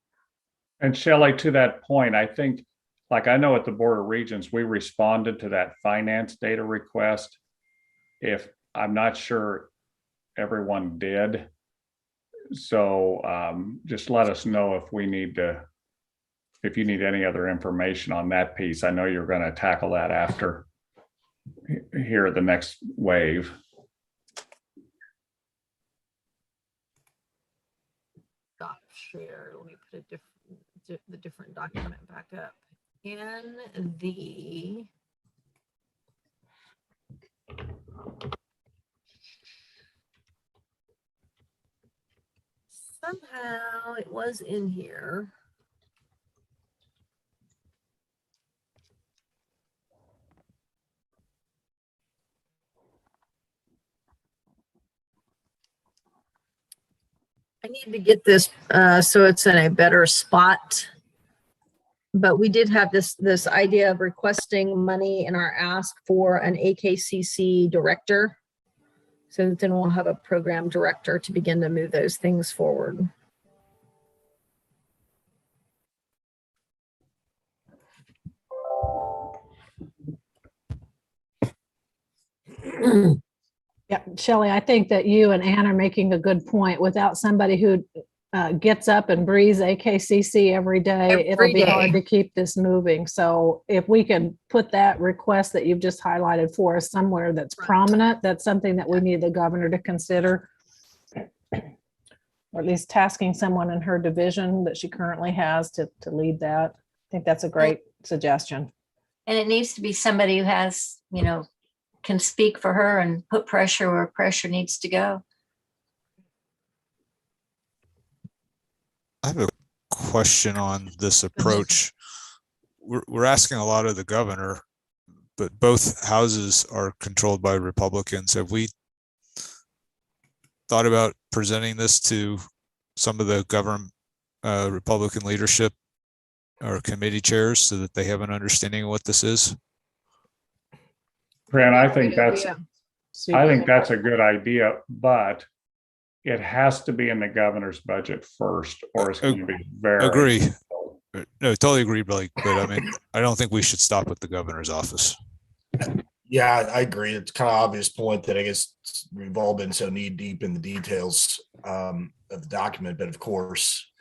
And Shelley, to that point, I think, like I know at the Board of Regents, we responded to that finance data request. If I'm not sure everyone did. So just let us know if we need to, if you need any other information on that piece. I know you're going to tackle that after here the next wave. Stop share. Let me put the different document back up. In the somehow it was in here. I need to get this so it's in a better spot. But we did have this idea of requesting money in our ask for an AKCC director. So that then we'll have a program director to begin to move those things forward. Yeah, Shelley, I think that you and Ann are making a good point. Without somebody who gets up and breathes AKCC every day, it'll be hard to keep this moving. So if we can put that request that you've just highlighted for us somewhere that's prominent, that's something that we need the governor to consider. Or at least tasking someone in her division that she currently has to lead that. I think that's a great suggestion. And it needs to be somebody who has, can speak for her and put pressure where pressure needs to go. I have a question on this approach. We're asking a lot of the governor, but both houses are controlled by Republicans. Have we thought about presenting this to some of the government Republican leadership or committee chairs so that they have an understanding of what this is? Grant, I think that's a good idea, but it has to be in the governor's budget first, or it's going to be very. Agree. No, totally agree, Blake. But I mean, I don't think we should stop with the governor's office. Yeah, I agree. It's kind of obvious point that I guess we've all been so knee deep in the details of the document, but of course,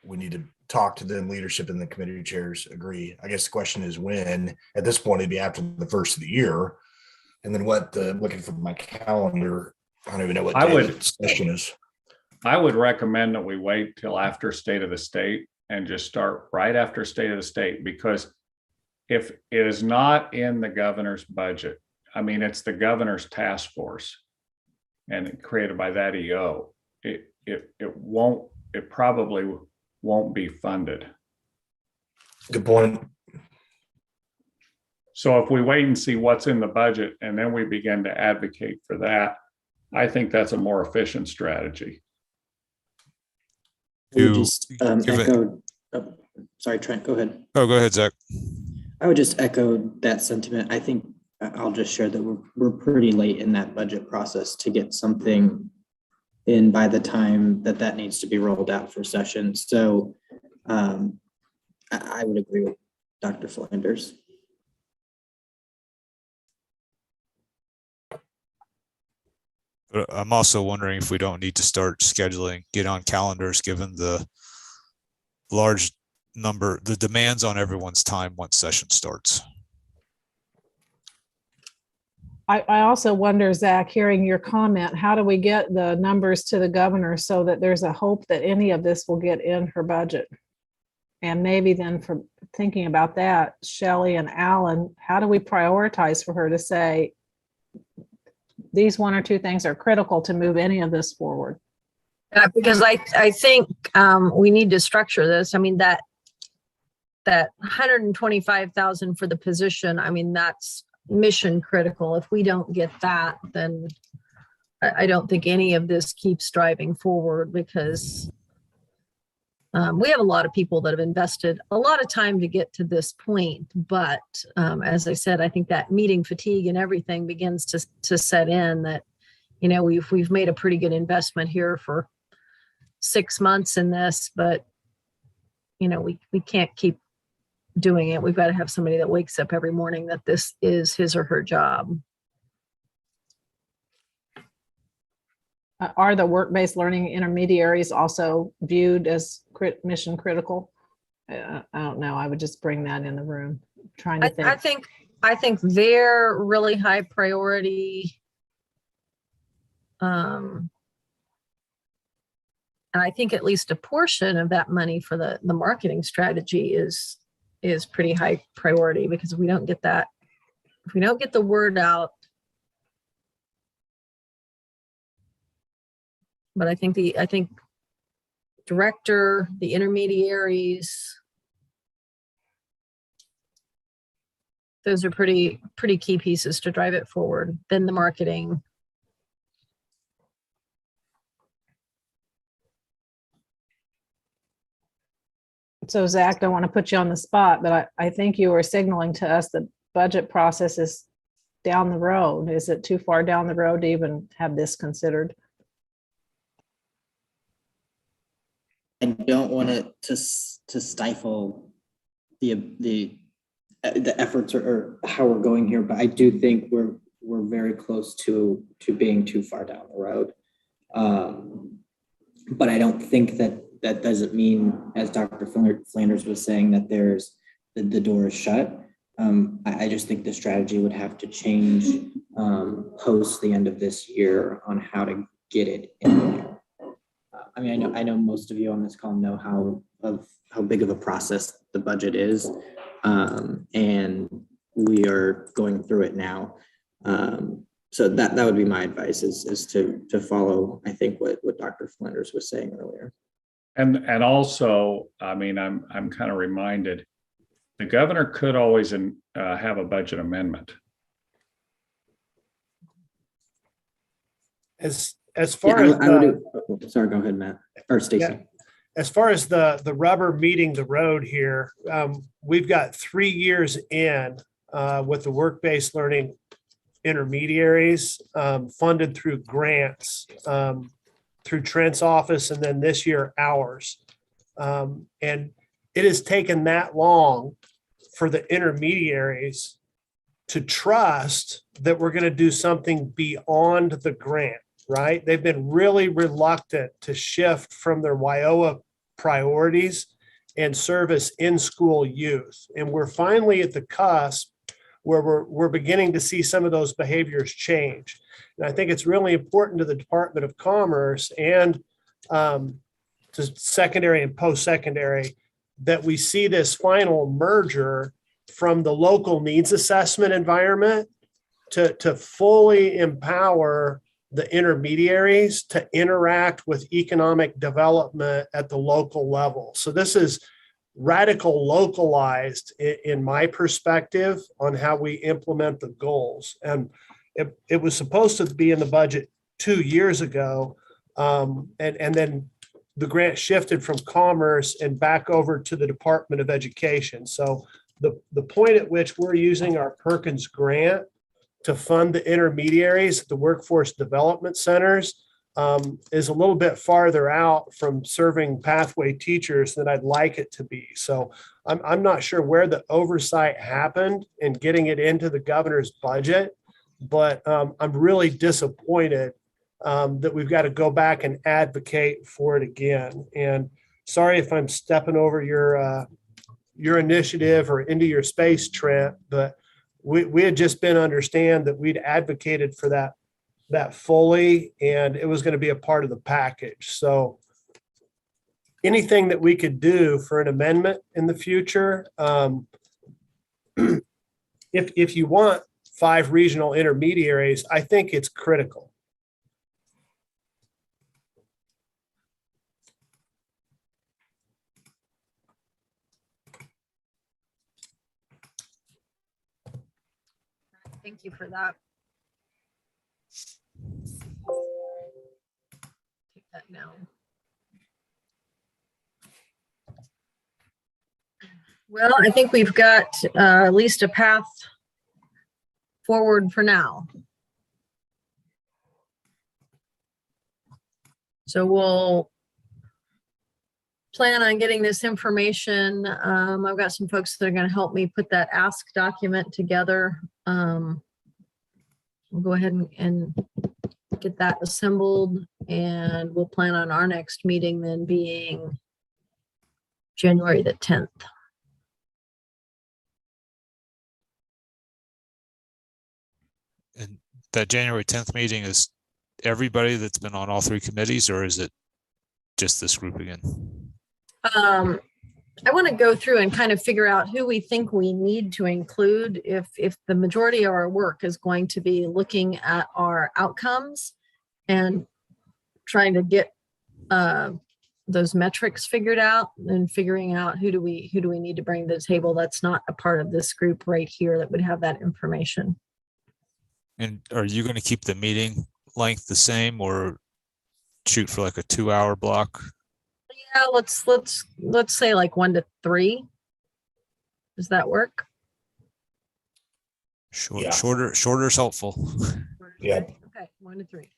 we need to talk to them, leadership and the committee chairs agree. I guess the question is when. At this point, it'd be after the first of the year. And then what, looking for my calendar, I don't even know what day the session is. I would recommend that we wait till after State of the State and just start right after State of the State, because if it is not in the governor's budget, I mean, it's the governor's task force and created by that EO, it probably won't be funded. Good point. So if we wait and see what's in the budget and then we begin to advocate for that, I think that's a more efficient strategy. Sorry, Trent, go ahead. Oh, go ahead, Zach. I would just echo that sentiment. I think I'll just share that we're pretty late in that budget process to get something in by the time that needs to be rolled out for session. So I would agree with Dr. Flanders. But I'm also wondering if we don't need to start scheduling, get on calendars, given the large number, the demands on everyone's time once session starts. I also wonder, Zach, hearing your comment, how do we get the numbers to the governor so that there's a hope that any of this will get in her budget? And maybe then for thinking about that, Shelley and Alan, how do we prioritize for her to say, these one or two things are critical to move any of this forward? Because I think we need to structure this. I mean, that $125,000 for the position, I mean, that's mission critical. If we don't get that, then I don't think any of this keeps driving forward because we have a lot of people that have invested a lot of time to get to this point. But as I said, I think that meeting fatigue and everything begins to set in that, you know, we've made a pretty good investment here for 6 months in this, but you know, we can't keep doing it. We've got to have somebody that wakes up every morning that this is his or her job. Are the work-based learning intermediaries also viewed as mission critical? I don't know. I would just bring that in the room. Trying to think. I think they're really high priority. And I think at least a portion of that money for the marketing strategy is pretty high priority, because if we don't get the word out. But I think director, the intermediaries, those are pretty key pieces to drive it forward. Then the marketing. So Zach, I don't want to put you on the spot, but I think you were signaling to us that budget process is down the road. Is it too far down the road to even have this considered? I don't want it to stifle the efforts or how we're going here, but I do think we're very close to being too far down the road. But I don't think that doesn't mean, as Dr. Flanders was saying, that the door is shut. I just think the strategy would have to change post the end of this year on how to get it in there. I mean, I know most of you on this call know how big of a process the budget is, and we are going through it now. So that would be my advice is to follow, I think, what Dr. Flanders was saying earlier. And also, I mean, I'm kind of reminded, the governor could always have a budget amendment. As far as sorry, go ahead, Matt or Stacy. Yeah. As far as the rubber meeting the road here, we've got 3 years in with the work-based learning intermediaries funded through grants through Trent's office, and then this year ours. And it has taken that long for the intermediaries to trust that we're going to do something beyond the grant, right? They've been really reluctant to shift from their WIOA priorities and service in-school youth. And we're finally at the cusp where we're beginning to see some of those behaviors change. And I think it's really important to the Department of Commerce and to secondary and post-secondary that we see this final merger from the local needs assessment environment to fully empower the intermediaries to interact with economic development at the local level. So this is radical localized in my perspective on how we implement the goals. And it was supposed to be in the budget 2 years ago. And then the grant shifted from Commerce and back over to the Department of Education. So the point at which we're using our Perkins grant to fund the intermediaries, the workforce development centers, is a little bit farther out from serving pathway teachers than I'd like it to be. So I'm not sure where the oversight happened in getting it into the governor's budget, but I'm really disappointed that we've got to go back and advocate for it again. And sorry if I'm stepping over your initiative or into your space, Trent, but we had just been understand that we'd advocated for that fully, and it was going to be a part of the package. So anything that we could do for an amendment in the future, if you want 5 regional intermediaries, I think it's critical. Thank you for that. that now. Well, I think we've got at least a path forward for now. So we'll plan on getting this information. I've got some folks that are going to help me put that ask document together. We'll go ahead and get that assembled, and we'll plan on our next meeting then being January the 10th. And that January 10th meeting is everybody that's been on all three committees, or is it just this group again? I want to go through and kind of figure out who we think we need to include if the majority of our work is going to be looking at our outcomes and trying to get those metrics figured out and figuring out who do we need to bring to the table that's not a part of this group right here that would have that information. And are you going to keep the meeting length the same, or shoot for like a 2-hour block? Yeah, let's say like 1 to 3. Does that work? Yeah. Shorter is helpful. Yeah. Okay, 1 to 3.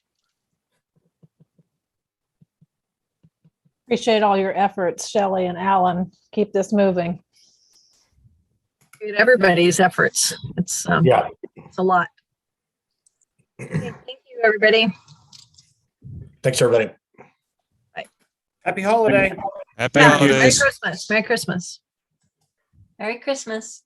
Appreciate all your efforts, Shelley and Alan. Keep this moving. Everybody's efforts. It's it's a lot. Okay, thank you, everybody. Thanks, everybody. Happy holiday. Happy Merry holidays. Christmas. Merry Christmas. Merry Christmas.